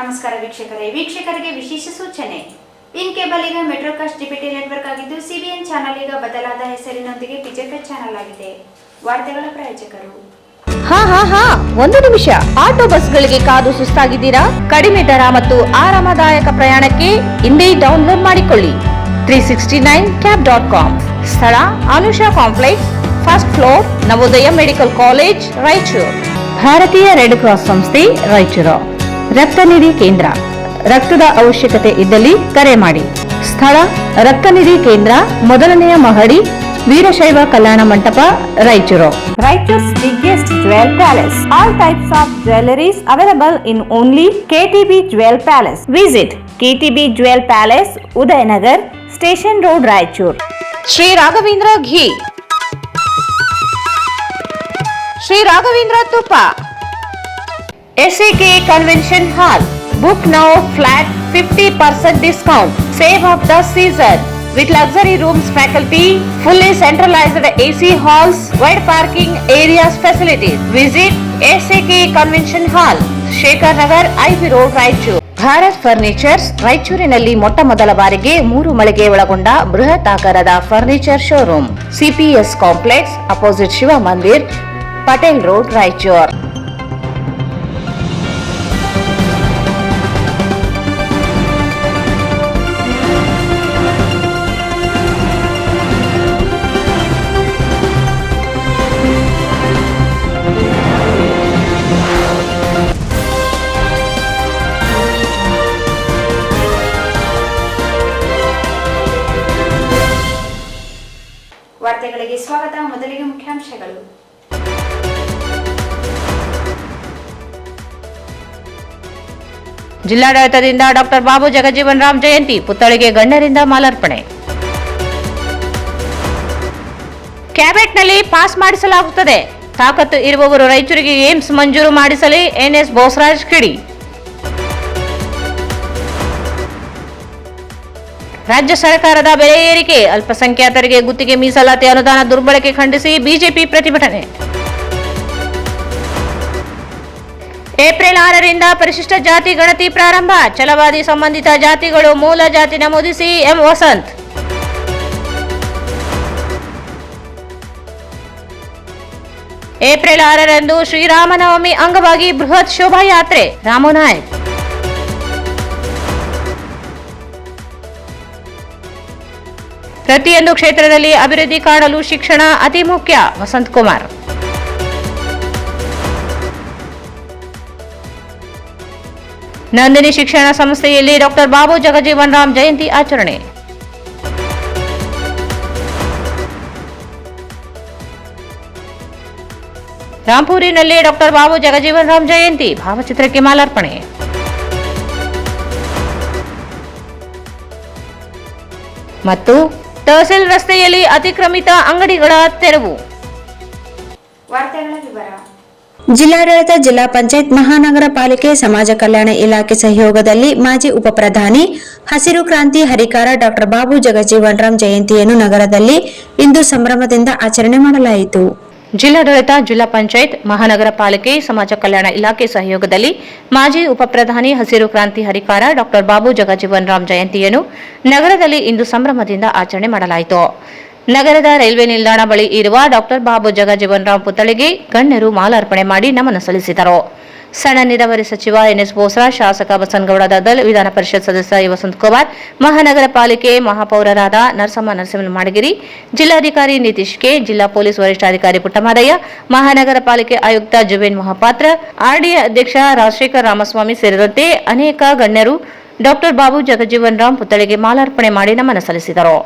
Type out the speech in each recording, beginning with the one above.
ನಮಸ್ಕಾರ ವೀಕ್ಷಕರಿಗೆ ವಿಶೇಷ ಸೂಚನೆ. ಇನ್ ಕೇಬಲ್ ಈಗ ಮೆಟ್ರೋಕಾಸ್ಟ್ ಡಿಬಿಟಿ ನೆಟ್ವರ್ಕ್ ಆಗಿದ್ದು ಸಿಬಿಎನ್ ಚಾನೆಲ್ ಈಗ ಬದಲಾದ ಹೆಸರಿನೊಂದಿಗೆ ಪಿಜೆಪೆಟ್ ಚಾನೆಲ್ ಆಗಿದೆ. ವಾರ್ತೆಗಳ ಪ್ರಾಯೋಜಕರು. ಒಂದು ನಿಮಿಷ. ಆಟೋ ಬಸ್ಗಳಿಗೆ ಕಾದು ಸುಸ್ತಾಗಿದ್ದೀರಾ? ಕಡಿಮೆ ದರ ಮತ್ತು ಆರಾಮದಾಯಕ ಪ್ರಯಾಣಕ್ಕೆ ಇಂದೇ ಡೌನ್ಲೋಡ್ ಮಾಡಿಕೊಳ್ಳಿ 369cab.com. ಸ್ಥಳ Anusha complex, first floor, Navodaya medical college, Raichur. ಭಾರತೀಯ ರೆಡ್ ಕ್ರಾಸ್ ಸಂಸ್ಥೆ, ರಾಯಚೂರು. ರಕ್ತನಿಧಿ ಕೇಂದ್ರ. ರಕ್ತದ ಅವಶ್ಯಕತೆ ಇದ್ದಲ್ಲಿ ಕರೆ ಮಾಡಿ. ಸ್ಥಳ ರಕ್ತನಿಧಿ ಕೇಂದ್ರ, ಮೊದಲನೆಯ ಮಹಡಿ, Veerashaiva Kalyana Mantapa, Raichur. Raichuru's biggest jewel palace. All types of jewelries available in only KTB Jewel Palace. Visit KTB Jewel Palace, Udayanagar, Station Road, Raichur. Sri Raghavendra Ghee. Sri Raghavendra Tuppa. SAK Convention Hall. Book now flat 50% discount. Save of the season. With luxury rooms, faculty, fully centralized AC halls, wide parking areas facilities. Visit SAK Convention Hall, Shekhar Nagar, IV Road, Raichur. Bharat furnitures ರಾಯಚೂರಿನಲ್ಲಿ ಮೊಟ್ಟ ಮೊದಲ ಬಾರಿಗೆ 3 ಮಳಿಗೆ ಒಳಗೊಂಡ ಬೃಹತ್ ಆಕಾರದ furniture showroom. CPS complex, opposite Shiva Mandir, Patel road, Raichur. ವಾರ್ತೆಗಳಿಗೆ ಸ್ವಾಗತ. ಮೊದಲಿಗೆ ಮುಖ್ಯಾಂಶಗಳು. ಜಿಲ್ಲಾಡಳಿತದಿಂದ ಡಾಕ್ಟರ್ ಬಾಬು ಜಗಜೀವನ್ ರಾಮ್ ಜಯಂತಿ ಪುತ್ಥಳಿಗೆ ಗಣ್ಯರಿಂದ ಮಾಲಾರ್ಪಣೆ. ಕ್ಯಾಬಿನೆಟ್ನಲ್ಲಿ ಪಾಸ್ ಮಾಡಿಸಲಾಗುತ್ತದೆ. ತಾಕತ್ತು ಇರುವವರು ರಾಯಚೂರಿಗೆ ಏಮ್ಸ್ ಮಂಜೂರು ಮಾಡಿಸಲಿ. NS ಬೋಸರಾಜ್ ಕಿಡಿ. ರಾಜ್ಯ ಸರ್ಕಾರದ ಬೆಲೆ ಏರಿಕೆ, ಅಲ್ಪಸಂಖ್ಯಾತರಿಗೆ ಗುತ್ತಿಗೆ ಮೀಸಲಾತಿ ಅನುದಾನ ದುರ್ಬಳಕೆ ಖಂಡಿಸಿ ಬಿಜೆಪಿ ಪ್ರತಿಭಟನೆ. ಏಪ್ರಿಲ್ 6ರಿಂದ ಪರಿಶಿಷ್ಟ ಜಾತಿ ಗಣತಿ ಪ್ರಾರಂಭ. ಛಲವಾದಿ ಸಂಬಂಧಿತ ಜಾತಿಗಳು ಮೂಲ ಜಾತಿ ನಮೂದಿಸಿ ಎಂ ವಸಂತ್. ಏಪ್ರಿಲ್ 6ರಂದು ಶ್ರೀರಾಮನವಮಿ ಅಂಗವಾಗಿ ಬೃಹತ್ ಶೋಭಾಯಾತ್ರೆ. ರಾಮನಾಯಕ್. ಪ್ರತಿಯೊಂದು ಕ್ಷೇತ್ರದಲ್ಲಿ ಅಭಿವೃದ್ಧಿ ಕಾಣಲು ಶಿಕ್ಷಣ ಅತಿ ಮುಖ್ಯ. ವಸಂತ್ ಕುಮಾರ್. ನಂದಿನಿ ಶಿಕ್ಷಣ ಸಂಸ್ಥೆಯಲ್ಲಿ ಡಾಕ್ಟರ್ ಬಾಬು ಜಗಜೀವನ್ ರಾಮ್ ಜಯಂತಿ ಆಚರಣೆ. ರಾಂಪುರಿನಲ್ಲಿ ಡಾಕ್ಟರ್ ಬಾಬು ಜಗಜೀವನ್ ರಾಮ್ ಜಯಂತಿ ಭಾವಚಿತ್ರಕ್ಕೆ ಮಾಲಾರ್ಪಣೆ. ಮತ್ತು ತಹಸೀಲ್ ರಸ್ತೆಯಲ್ಲಿ ಅತಿಕ್ರಮಿತ ಅಂಗಡಿಗಳ ತೆರವು. ವಾರ್ತೆಗಳ ವಿವರ. ಜಿಲ್ಲಾಡಳಿತ, ಜಿಲ್ಲಾ ಪಂಚಾಯತ್, ಮಹಾನಗರ ಪಾಲಿಕೆ, ಸಮಾಜ ಕಲ್ಯಾಣ ಇಲಾಖೆ ಸಹಯೋಗದಲ್ಲಿ ಮಾಜಿ ಉಪಪ್ರಧಾನಿ, ಹಸಿರು ಕ್ರಾಂತಿ ಹರಿಕಾರ ಡಾಕ್ಟರ್ ಬಾಬು ಜಗಜೀವನ್ ರಾಮ್ ಜಯಂತಿಯನ್ನು ನಗರದಲ್ಲಿ ಇಂದು ಸಂಭ್ರಮದಿಂದ ಆಚರಣೆ ಮಾಡಲಾಯಿತು. ಜಿಲ್ಲಾಡಳಿತ, ಜಿಲ್ಲಾ ಪಂಚಾಯತ್, ಮಹಾನಗರ ಪಾಲಿಕೆ, ಸಮಾಜ ಕಲ್ಯಾಣ ಇಲಾಖೆ ಸಹಯೋಗದಲ್ಲಿ ಮಾಜಿ ಉಪಪ್ರಧಾನಿ, ಹಸಿರು ಕ್ರಾಂತಿ ಹರಿಕಾರ ಡಾಕ್ಟರ್ ಬಾಬು ಜಗಜೀವನ್ ರಾಮ್ ಜಯಂತಿಯನ್ನು ನಗರದಲ್ಲಿ ಇಂದು ಸಂಭ್ರಮದಿಂದ ಆಚರಣೆ ಮಾಡಲಾಯಿತು. ನಗರದ ರೈಲ್ವೆ ನಿಲ್ದಾಣ ಬಳಿ ಇರುವ ಡಾಕ್ಟರ್ ಬಾಬು ಜಗಜೀವನ್ ರಾಮ್ ಪುತ್ಥಳಿಗೆ ಗಣ್ಯರು ಮಾಲಾರ್ಪಣೆ ಮಾಡಿ ನಮನ ಸಲ್ಲಿಸಿದರು. ಸಣ್ಣ ನೀರಾವರಿ ಸಚಿವ NS ಬೋಸರಾಜ್, ಶಾಸಕ ಬಸನಗೌಡ ದದ್ದಲ್, ವಿಧಾನ ಪರಿಷತ್ ಸದಸ್ಯ ವಸಂತ್ ಕುಮಾರ್, ಮಹಾನಗರ ಪಾಲಿಕೆ ಮಹಾಪೌರರಾದ ನರಸಿಂಹ ಮಾಡಗಿರಿ, ಜಿಲ್ಲಾಧಿಕಾರಿ ನಿತೀಶ್ ಕೆ, ಜಿಲ್ಲಾ ಪೊಲೀಸ್ ವರಿಷ್ಠಾಧಿಕಾರಿ ಪುಟ್ಟಮಾದಯ್ಯ, ಮಹಾನಗರ ಪಾಲಿಕೆ ಆಯುಕ್ತ ಜುಬೇನ್ ಮಹಾಪಾತ್ರ, RDA ಅಧ್ಯಕ್ಷ ರಾಜಶೇಖರ್ ರಾಮಸ್ವಾಮಿ ಸೇರಿದಂತೆ ಅನೇಕ ಗಣ್ಯರು ಡಾಕ್ಟರ್ ಬಾಬು ಜಗಜೀವನ್ ರಾಮ್ ಪುತ್ಥಳಿಗೆ ಮಾಲಾರ್ಪಣೆ ಮಾಡಿ ನಮನ ಸಲ್ಲಿಸಿದರು.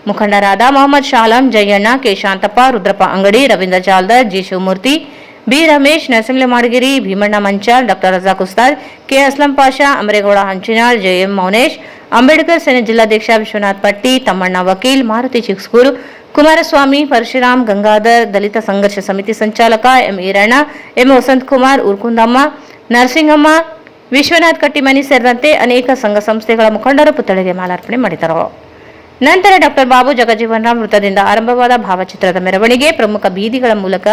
ಮುಖಂಡರಾದ Mohammed Shalam, Jayanna, K Shantappa, Rudrappa Angadi, Ravindra Jaldar, G Shivamurthy, B Ramesh, Narasimha Madagiri, Bheemanna Manchal, doctor Razak Ustad, K Aslam Pasha, Amaregowda Hanchinal, JM Mounesh, Ambedkar Sene ಜಿಲ್ಲಾಧ್ಯಕ್ಷ ವಿಶ್ವನಾಥ್ ಪಟ್ಟಿ, ತಮ್ಮಣ್ಣ ವಕೀಲ್, ಮಾರುತಿ ಚಿಕ್ಸ್ಕೂರು, ಕುಮಾರಸ್ವಾಮಿ, ಪರಶುರಾಮ್, ಗಂಗಾಧರ್, ದಲಿತ ಸಂಘರ್ಷ ಸಮಿತಿ ಸಂಚಾಲಕ M ಈರಣ್ಣ, M ವಸಂತ್ ಕುಮಾರ್, ಉರ್ಕುಂದಮ್ಮ, ನರಸಿಂಗಮ್ಮ, ವಿಶ್ವನಾಥ್ ಕಟ್ಟಿಮನಿ ಸೇರಿದಂತೆ ಅನೇಕ ಸಂಘ ಸಂಸ್ಥೆಗಳ ಮುಖಂಡರು ಪುತ್ಥಳಿಗೆ ಮಾಲಾರ್ಪಣೆ ಮಾಡಿದರು. ನಂತರ ಡಾಕ್ಟರ್ ಬಾಬು ಜಗಜೀವನ್ ರಾಮ್ ವೃತ್ತದಿಂದ ಆರಂಭವಾದ ಭಾವಚಿತ್ರದ ಮೆರವಣಿಗೆ ಪ್ರಮುಖ ಬೀದಿಗಳ ಮೂಲಕ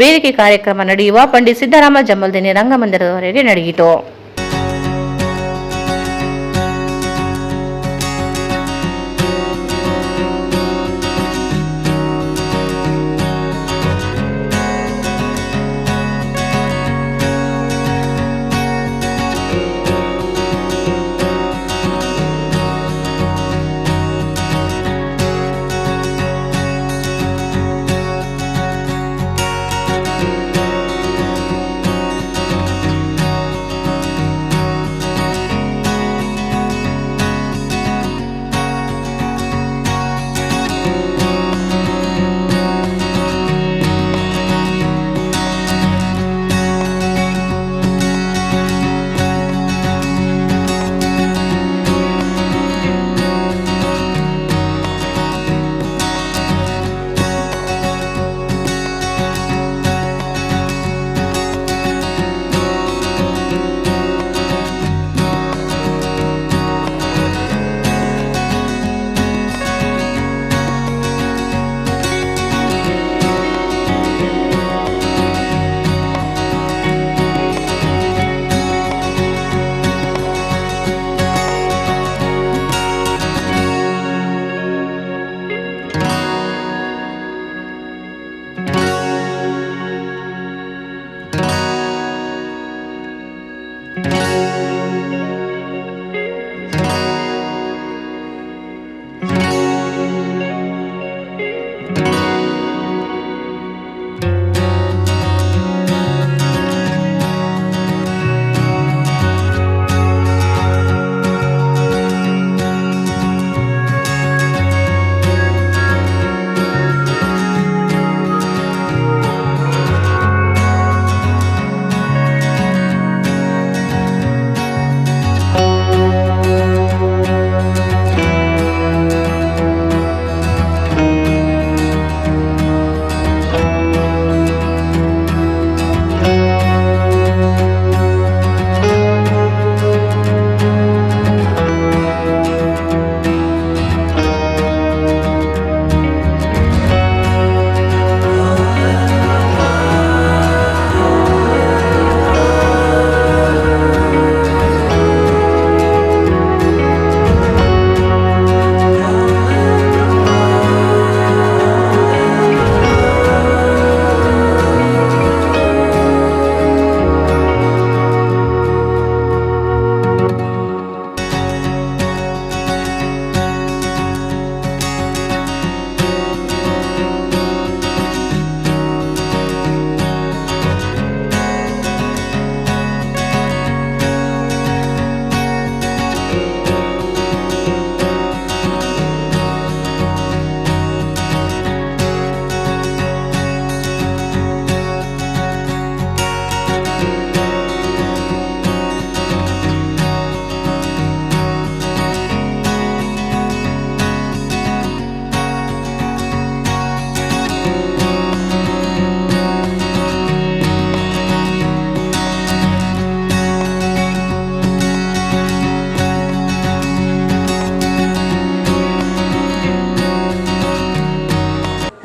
ವೇದಿಕೆ ಕಾರ್ಯಕ್ರಮ ನಡೆಯುವ ಪಂಡಿತ್ ಸಿದ್ದರಾಮ ಜಮ್ಮಲ್ದಿನಿ ರಂಗಮಂದಿರದವರೆಗೆ ನಡೆಯಿತು.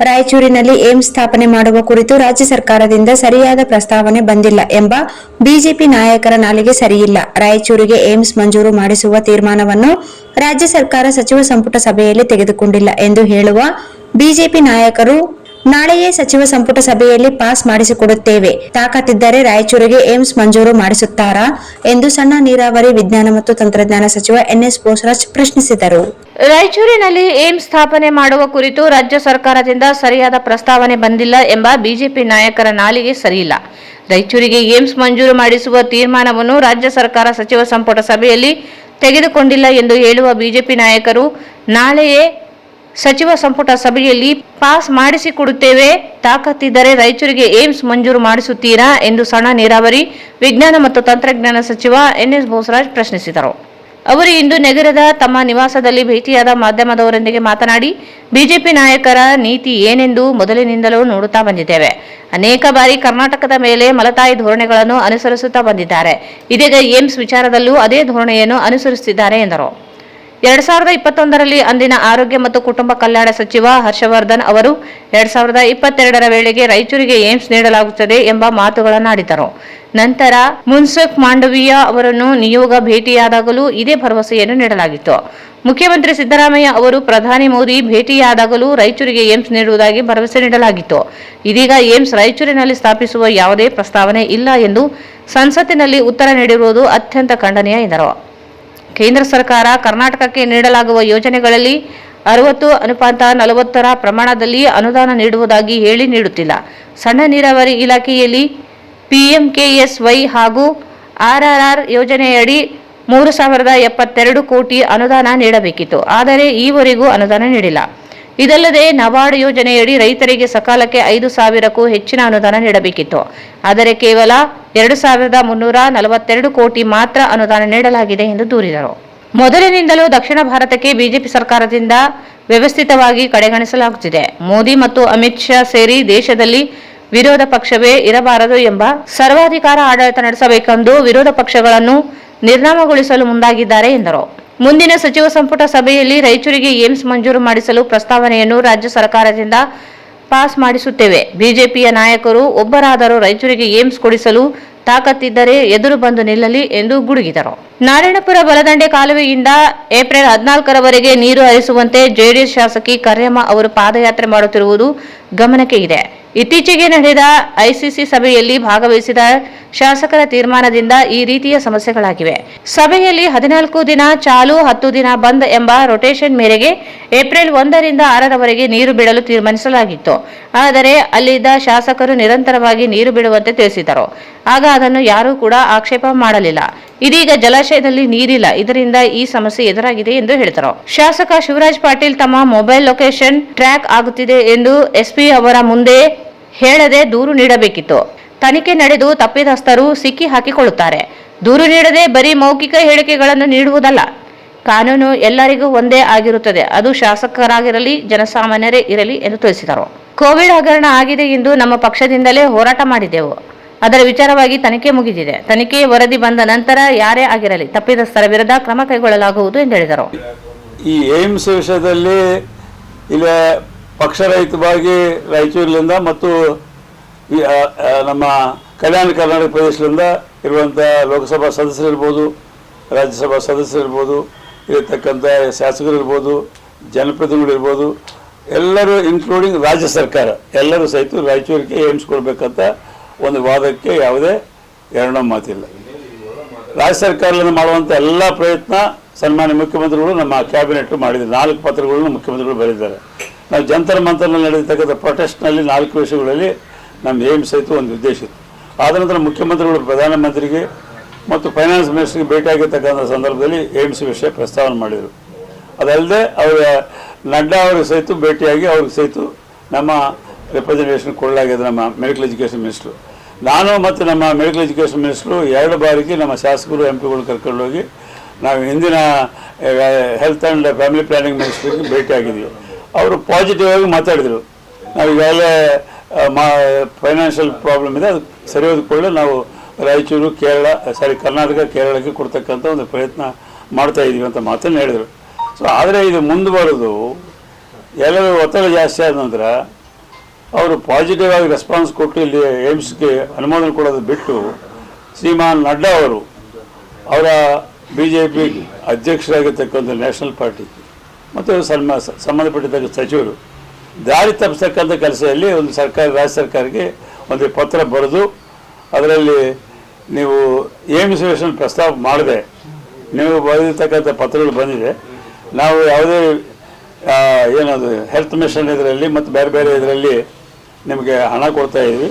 ರಾಯಚೂರಿನಲ್ಲಿ ಏಮ್ಸ್ ಸ್ಥಾಪನೆ ಮಾಡುವ ಕುರಿತು ರಾಜ್ಯ ಸರ್ಕಾರದಿಂದ ಸರಿಯಾದ ಪ್ರಸ್ತಾವನೆ ಬಂದಿಲ್ಲ ಎಂಬ ಬಿಜೆಪಿ ನಾಯಕರ ನಾಲಿಗೆ ಸರಿಯಿಲ್ಲ. ರಾಯಚೂರಿಗೆ ಏಮ್ಸ್ ಮಂಜೂರು ಮಾಡಿಸುವ ತೀರ್ಮಾನವನ್ನು ರಾಜ್ಯ ಸರ್ಕಾರ ಸಚಿವ ಸಂಪುಟ ಸಭೆಯಲ್ಲಿ ತೆಗೆದುಕೊಂಡಿಲ್ಲ ಎಂದು ಹೇಳುವ ಬಿಜೆಪಿ ನಾಯಕರು ನಾಳೆಯೇ ಸಚಿವ ಸಂಪುಟ ಸಭೆಯಲ್ಲಿ ಪಾಸ್ ಮಾಡಿಸಿಕೊಡುತ್ತೇವೆ, ತಾಕತ್ತಿದ್ದರೆ ರಾಯಚೂರಿಗೆ ಏಮ್ಸ್ ಮಂಜೂರು ಮಾಡಿಸುತ್ತಾರಾ ಎಂದು ಸಣ್ಣ ನೀರಾವರಿ ವಿಜ್ಞಾನ ಮತ್ತು ತಂತ್ರಜ್ಞಾನ ಸಚಿವ ಎನ್ಎಸ್ ಬೋಸರಾಜ್ ಪ್ರಶ್ನಿಸಿದರು. ರಾಯಚೂರಿನಲ್ಲಿ ಏಮ್ಸ್ ಸ್ಥಾಪನೆ ಮಾಡುವ ಕುರಿತು ರಾಜ್ಯ ಸರ್ಕಾರದಿಂದ ಸರಿಯಾದ ಪ್ರಸ್ತಾವನೆ ಬಂದಿಲ್ಲ ಎಂಬ ಬಿಜೆಪಿ ನಾಯಕರ ನಾಲಿಗೆ ಸರಿಯಿಲ್ಲ. ರಾಯಚೂರಿಗೆ ಏಮ್ಸ್ ಮಂಜೂರು ಮಾಡಿಸುವ ತೀರ್ಮಾನವನ್ನು ರಾಜ್ಯ ಸರ್ಕಾರ ಸಚಿವ ಸಂಪುಟ ಸಭೆಯಲ್ಲಿ ತೆಗೆದುಕೊಂಡಿಲ್ಲ ಎಂದು ಹೇಳುವ ಬಿಜೆಪಿ ನಾಯಕರು ನಾಳೆಯೇ ಸಚಿವ ಸಂಪುಟ ಸಭೆಯಲ್ಲಿ ಪಾಸ್ ಮಾಡಿಸಿಕೊಡುತ್ತೇವೆ, ತಾಕತ್ತಿದ್ದರೆ ರಾಯಚೂರಿಗೆ ಏಮ್ಸ್ ಮಂಜೂರು ಮಾಡಿಸುತ್ತೀರಾ ಎಂದು ಸಣ್ಣ ನೀರಾವರಿ ವಿಜ್ಞಾನ ಮತ್ತು ತಂತ್ರಜ್ಞಾನ ಸಚಿವ ಎನ್ಎಸ್ ಬೋಸರಾಜ್ ಪ್ರಶ್ನಿಸಿದರು. ಅವರು ಇಂದು ನಗರದ ತಮ್ಮ ನಿವಾಸದಲ್ಲಿ ಭೇಟಿಯಾದ ಮಾಧ್ಯಮದವರೊಂದಿಗೆ ಮಾತನಾಡಿ, ಬಿಜೆಪಿ ನಾಯಕರ ನೀತಿ ಏನೆಂದು ಮೊದಲಿನಿಂದಲೂ ನೋಡುತ್ತಾ ಬಂದಿದ್ದೇವೆ. ಅನೇಕ ಬಾರಿ ಕರ್ನಾಟಕದ ಮೇಲೆ ಮಲತಾಯಿ ಧೋರಣೆಗಳನ್ನು ಅನುಸರಿಸುತ್ತಾ ಬಂದಿದ್ದಾರೆ. ಇದೀಗ ಏಮ್ಸ್ ವಿಚಾರದಲ್ಲೂ ಅದೇ ಧೋರಣೆಯನ್ನು ಅನುಸರಿಸುತ್ತಿದ್ದಾರೆ ಎಂದರು. 2021ರಲ್ಲಿ ಅಂದಿನ ಆರೋಗ್ಯ ಮತ್ತು ಕುಟುಂಬ ಕಲ್ಯಾಣ ಸಚಿವ ಹರ್ಷವರ್ಧನ್ ಅವರು 2022ರ ವೇಳೆಗೆ ರಾಯಚೂರಿಗೆ ಏಮ್ಸ್ ನೀಡಲಾಗುತ್ತದೆ ಎಂಬ ಮಾತುಗಳನ್ನಾಡಿದರು. ನಂತರ ಮುನ್ಸುಖ್ ಮಾಂಡವೀಯ ಅವರನ್ನು ನಿಯೋಗ ಭೇಟಿಯಾದಾಗಲೂ ಇದೇ ಭರವಸೆಯನ್ನು ನೀಡಲಾಗಿತ್ತು. ಮುಖ್ಯಮಂತ್ರಿ ಸಿದ್ದರಾಮಯ್ಯ ಅವರು ಪ್ರಧಾನಿ ಮೋದಿ ಭೇಟಿಯಾದಾಗಲೂ ರಾಯಚೂರಿಗೆ ಏಮ್ಸ್ ನೀಡುವುದಾಗಿ ಭರವಸೆ ನೀಡಲಾಗಿತ್ತು. ಇದೀಗ ಏಮ್ಸ್ ರಾಯಚೂರಿನಲ್ಲಿ ಸ್ಥಾಪಿಸುವ ಯಾವುದೇ ಪ್ರಸ್ತಾವನೆ ಇಲ್ಲ ಎಂದು ಸಂಸತ್ತಿನಲ್ಲಿ ಉತ್ತರ ನೀಡಿರುವುದು ಅತ್ಯಂತ ಖಂಡನೀಯ ಎಂದರು. ಕೇಂದ್ರ ಸರ್ಕಾರ ಕರ್ನಾಟಕಕ್ಕೆ ನೀಡಲಾಗುವ ಯೋಜನೆಗಳಲ್ಲಿ 60:40 ಪ್ರಮಾಣದಲ್ಲಿ ಅನುದಾನ ನೀಡುವುದಾಗಿ ಹೇಳಿ ನೀಡುತ್ತಿಲ್ಲ. ಸಣ್ಣ ನೀರಾವರಿ ಇಲಾಖೆಯಲ್ಲಿ PMKSY ಹಾಗೂ RRR ಯೋಜನೆಯಡಿ 3,072 ಕೋಟಿ ಅನುದಾನ ನೀಡಬೇಕಿತ್ತು. ಆದರೆ ಈವರೆಗೂ ಅನುದಾನ ನೀಡಿಲ್ಲ. ಇದಲ್ಲದೆ ನಬಾರ್ಡ್ ಯೋಜನೆಯಡಿ ರೈತರಿಗೆ ಸಕಾಲಕ್ಕೆ 5,000ಕ್ಕೂ ಹೆಚ್ಚಿನ ಅನುದಾನ ನೀಡಬೇಕಿತ್ತು. ಆದರೆ ಕೇವಲ 2,342 ಕೋಟಿ ಮಾತ್ರ ಅನುದಾನ ನೀಡಲಾಗಿದೆ ಎಂದು ದೂರಿದರು. ಮೊದಲಿನಿಂದಲೂ ದಕ್ಷಿಣ ಭಾರತಕ್ಕೆ ಬಿಜೆಪಿ ಸರ್ಕಾರದಿಂದ ವ್ಯವಸ್ಥಿತವಾಗಿ ಕಡೆಗಣಿಸಲಾಗುತ್ತಿದೆ. ಮೋದಿ ಮತ್ತು ಅಮಿತ್ ಶಾ ಸೇರಿ ದೇಶದಲ್ಲಿ ವಿರೋಧ ಪಕ್ಷವೇ ಇರಬಾರದು ಎಂಬ ಸರ್ವಾಧಿಕಾರ ಆಡಳಿತ ನಡೆಸಬೇಕೆಂದು ವಿರೋಧ ಪಕ್ಷಗಳನ್ನು ನಿರ್ನಾಮಗೊಳಿಸಲು ಮುಂದಾಗಿದ್ದಾರೆ ಎಂದರು. ಮುಂದಿನ ಸಚಿವ ಸಂಪುಟ ಸಭೆಯಲ್ಲಿ ರಾಯಚೂರಿಗೆ ಏಮ್ಸ್ ಮಂಜೂರು ಮಾಡಿಸಲು ಪ್ರಸ್ತಾವನೆಯನ್ನು ರಾಜ್ಯ ಸರ್ಕಾರದಿಂದ ಪಾಸ್ ಮಾಡಿಸುತ್ತೇವೆ. ಬಿಜೆಪಿಯ ನಾಯಕರು ಒಬ್ಬರಾದರೂ ರಾಯಚೂರಿಗೆ ಏಮ್ಸ್ ಕೊಡಿಸಲು ತಾಕತ್ತಿದ್ದರೆ ಎದುರು ಬಂದು ನಿಲ್ಲಲಿ ಎಂದು ಗುಡುಗಿದರು. ನಾರಾಯಣಪುರ ಬಲದಂಡೆ ಕಾಲುವೆಯಿಂದ ಏಪ್ರಿಲ್ 14ರವರೆಗೆ ನೀರು ಹರಿಸುವಂತೆ ಜೆಡಿಎಸ್ ಶಾಸಕಿ ಕರ್ಯಮ್ಮ ಅವರು ಪಾದಯಾತ್ರೆ ಮಾಡುತ್ತಿರುವುದು ಗಮನಕ್ಕೆ ಇದೆ. ಇತ್ತೀಚೆಗೆ ನಡೆದ ಐಸಿಸಿ ಸಭೆಯಲ್ಲಿ ಭಾಗವಹಿಸಿದ ಶಾಸಕರ ತೀರ್ಮಾನದಿಂದ ಈ ರೀತಿಯ ಸಮಸ್ಯೆಗಳಾಗಿವೆ. ಸಭೆಯಲ್ಲಿ 14 ದಿನ ಚಾಲು 10 ದಿನ ಬಂದ್ ಎಂಬ ರೊಟೇಷನ್ ಮೇರೆಗೆ ಏಪ್ರಿಲ್ 1ರಿಂದ 6ರವರೆಗೆ ನೀರು ಬಿಡಲು ತೀರ್ಮಾನಿಸಲಾಗಿತ್ತು. ಆದರೆ ಅಲ್ಲಿದ್ದ ಶಾಸಕರು ನಿರಂತರವಾಗಿ ನೀರು ಬಿಡುವಂತೆ ತಿಳಿಸಿದರು. ಆಗ ಅದನ್ನು ಯಾರೂ ಕೂಡ ಆಕ್ಷೇಪ ಮಾಡಲಿಲ್ಲ. ಇದೀಗ ಜಲಾಶಯದಲ್ಲಿ ನೀರಿಲ್ಲ, ಇದರಿಂದ ಈ ಸಮಸ್ಯೆ ಎದುರಾಗಿದೆ ಎಂದು ಹೇಳಿದರು. ಶಾಸಕ ಶಿವರಾಜ್ ಪಾಟೀಲ್ ತಮ್ಮ ಮೊಬೈಲ್ ಲೊಕೇಶನ್ ಟ್ರ್ಯಾಕ್ ಆಗುತ್ತಿದೆ ಎಂದು ಎಸ್ಪಿ ಅವರ ಮುಂದೆ ಹೇಳದೆ ದೂರು ನೀಡಬೇಕಿತ್ತು. ತನಿಖೆ ನಡೆದು ತಪ್ಪಿತಸ್ಥರು ಸಿಕ್ಕಿ ಹಾಕಿಕೊಳ್ಳುತ್ತಾರೆ. ದೂರು ನೀಡದೆ ಬರೀ ಮೌಖಿಕ ಹೇಳಿಕೆಗಳನ್ನು ನೀಡುವುದಲ್ಲ. ಕಾನೂನು ಎಲ್ಲರಿಗೂ ಒಂದೇ ಆಗಿರುತ್ತದೆ, ಅದು ಶಾಸಕರಾಗಿರಲಿ ಜನಸಾಮಾನ್ಯರೇ ಇರಲಿ ಎಂದು ತಿಳಿಸಿದರು. ಕೋವಿಡ್ ಹಗರಣ ಆಗಿದೆ ಎಂದು ನಮ್ಮ ಪಕ್ಷದಿಂದಲೇ ಹೋರಾಟ ಮಾಡಿದ್ದೆವು. ಅದರ ವಿಚಾರವಾಗಿ ತನಿಖೆ ಮುಗಿದಿದೆ. ತನಿಖೆ ವರದಿ ಬಂದ ನಂತರ ಯಾರೇ ಆಗಿರಲಿ ತಪ್ಪಿತಸ್ಥರ ವಿರುದ್ಧ ಕ್ರಮ ಕೈಗೊಳ್ಳಲಾಗುವುದು ಎಂದು ಹೇಳಿದರು. ಈ ಏಮ್ಸ್ ವಿಷಯದಲ್ಲಿ ಇಲ್ಲಿ ಪಕ್ಷರಹಿತವಾಗಿ ರಾಯಚೂರಿನಿಂದ ಮತ್ತು ನಮ್ಮ ಕಲ್ಯಾಣ ಕರ್ನಾಟಕ ಪ್ರದೇಶದಿಂದ ಇರುವಂಥ ಲೋಕಸಭಾ ಸದಸ್ಯರಿರ್ಬೋದು, ರಾಜ್ಯಸಭಾ ಸದಸ್ಯರಿರ್ಬೋದು, ಇರತಕ್ಕಂಥ ಶಾಸಕರಿರ್ಬೋದು, ಜನಪ್ರತಿನಿಧಿಗಳಿರ್ಬೋದು, ಎಲ್ಲರೂ ಇನ್ಕ್ಲೂಡಿಂಗ್ ರಾಜ್ಯ ಸರ್ಕಾರ ಎಲ್ಲರೂ ಸಹಿತ ರಾಯಚೂರಿಗೆ ಏಮ್ಸ್ ಕೊಡಬೇಕಂತ ಒಂದು ವಾದಕ್ಕೆ ಯಾವುದೇ ಎರಡನೇ ಮಾತಿಲ್ಲ. ರಾಜ್ಯ ಸರ್ಕಾರದಿಂದ ಮಾಡುವಂಥ ಎಲ್ಲ ಪ್ರಯತ್ನ ಸನ್ಮಾನ್ಯ ಮುಖ್ಯಮಂತ್ರಿಗಳು ನಮ್ಮ ಕ್ಯಾಬಿನೆಟ್ ಮಾಡಿದ್ದಾರೆ. 4 ಪತ್ರಗಳನ್ನು ಮುಖ್ಯಮಂತ್ರಿಗಳು ಬರೆದಿದ್ದಾರೆ. ನಾವು ಜಂತರ್ ಮಂತರ್ನಲ್ಲಿ ನಡೆದಿರ್ತಕ್ಕಂಥ ಪ್ರೊಟೆಸ್ಟ್ನಲ್ಲಿ 4 ವಿಷಯಗಳಲ್ಲಿ ನಮ್ಮ ಏಮ್ಸ್ ಸಹಿತ ಒಂದು ಉದ್ದೇಶ ಇತ್ತು. ಆದ ನಂತರ ಮುಖ್ಯಮಂತ್ರಿಗಳು ಪ್ರಧಾನಮಂತ್ರಿಗೆ ಮತ್ತು ಫೈನಾನ್ಸ್ ಮಿನಿಸ್ಟರ್ಗೆ ಭೇಟಿಯಾಗಿರ್ತಕ್ಕಂಥ ಸಂದರ್ಭದಲ್ಲಿ ಏಮ್ಸ್ ವಿಷಯ ಪ್ರಸ್ತಾವನೆ ಮಾಡಿದರು. ಅದಲ್ಲದೆ ಅವರ ನಡ್ಡಾ ಅವ್ರಿಗೆ ಸಹಿತ ಭೇಟಿಯಾಗಿ ಅವ್ರಿಗೆ ಸಹಿತ ನಮ್ಮ ರೆಪ್ರೆಸೆಂಟೇಷನ್ ಕೊಡಲಾಗಿದೆ ನಮ್ಮ ಮೆಡಿಕಲ್ ಎಜುಕೇಷನ್ ಮಿನಿಸ್ಟ್ರು. ನಾನು ಮತ್ತು ನಮ್ಮ ಮೆಡಿಕಲ್ ಎಜುಕೇಷನ್ ಮಿನಿಸ್ಟ್ರು 2 ಬಾರಿಗೆ ನಮ್ಮ ಶಾಸಕರು MP ಗಳು ಕರ್ಕೊಂಡೋಗಿ ನಾವು ಹಿಂದಿನ ಹೆಲ್ತ್ ಆ್ಯಂಡ್ ಫ್ಯಾಮಿಲಿ ಪ್ಲಾನಿಂಗ್ ಮಿನಿಸ್ಟ್ರಿಗೆ ಭೇಟಿಯಾಗಿದ್ದೀವಿ. ಅವರು ಪಾಸಿಟಿವ್ ಆಗಿ ಮಾತಾಡಿದರು. ನಾವು ಈಗಾಗಲೇ ಫೈನಾನ್ಷಿಯಲ್ ಪ್ರಾಬ್ಲಮ್ ಇದೆ, ಅದು ಸರಿ ಹೋದ್ಕೊಳ್ಳೆ ನಾವು ರಾಯಚೂರು ಕರ್ನಾಟಕ ಕೇರಳಕ್ಕೆ ಕೊಡ್ತಕ್ಕಂಥ ಒಂದು ಪ್ರಯತ್ನ ಮಾಡ್ತಾಯಿದ್ದೀವಿ ಅಂತ ಮಾತನ್ನು ಹೇಳಿದರು. ಸೊ ಆದರೆ ಇದು ಮುಂದುವರೆದು ಎಲ್ಲರೂ ಒತ್ತಡ ಜಾಸ್ತಿ ಆದ ನಂತರ ಅವರು ಪಾಸಿಟಿವ್ ಆಗಿ ರೆಸ್ಪಾನ್ಸ್ ಕೊಟ್ಟು ಇಲ್ಲಿ ಏಮ್ಸ್ಗೆ ಅನುಮೋದನೆ ಕೊಡೋದು ಬಿಟ್ಟು ಶ್ರೀಮಾನ್ ನಡ್ಡಾ ಅವರು ಅವರ BJP ಅಧ್ಯಕ್ಷರಾಗಿರ್ತಕ್ಕಂಥ ನ್ಯಾಷನಲ್ ಪಾರ್ಟಿ ಮತ್ತು ಸಂಬಂಧಪಟ್ಟಿದ್ದ ಸಚಿವರು ದಾರಿ ತಪ್ಪಿಸ್ತಕ್ಕಂಥ ಕೆಲಸದಲ್ಲಿ ಒಂದು ಸರ್ಕಾರ ರಾಜ್ಯ ಸರ್ಕಾರಕ್ಕೆ ಒಂದು ಪತ್ರ ಬರೆದು ಅದರಲ್ಲಿ ನೀವು ಏಮ್ಸ್ ವಿಷಯ ಪ್ರಸ್ತಾವ ಮಾಡದೆ ನೀವು ಬರೆದಿರ್ತಕ್ಕಂಥ ಪತ್ರಗಳು ಬಂದಿದೆ. ನಾವು ಯಾವುದೇ ಏನದು ಹೆಲ್ತ್ ಮಿಷನ್ ಇದರಲ್ಲಿ ಮತ್ತು ಬೇರೆ ಬೇರೆ ಇದರಲ್ಲಿ ನಿಮಗೆ ಹಣ ಕೊಡ್ತಾ ಇದ್ವಿ,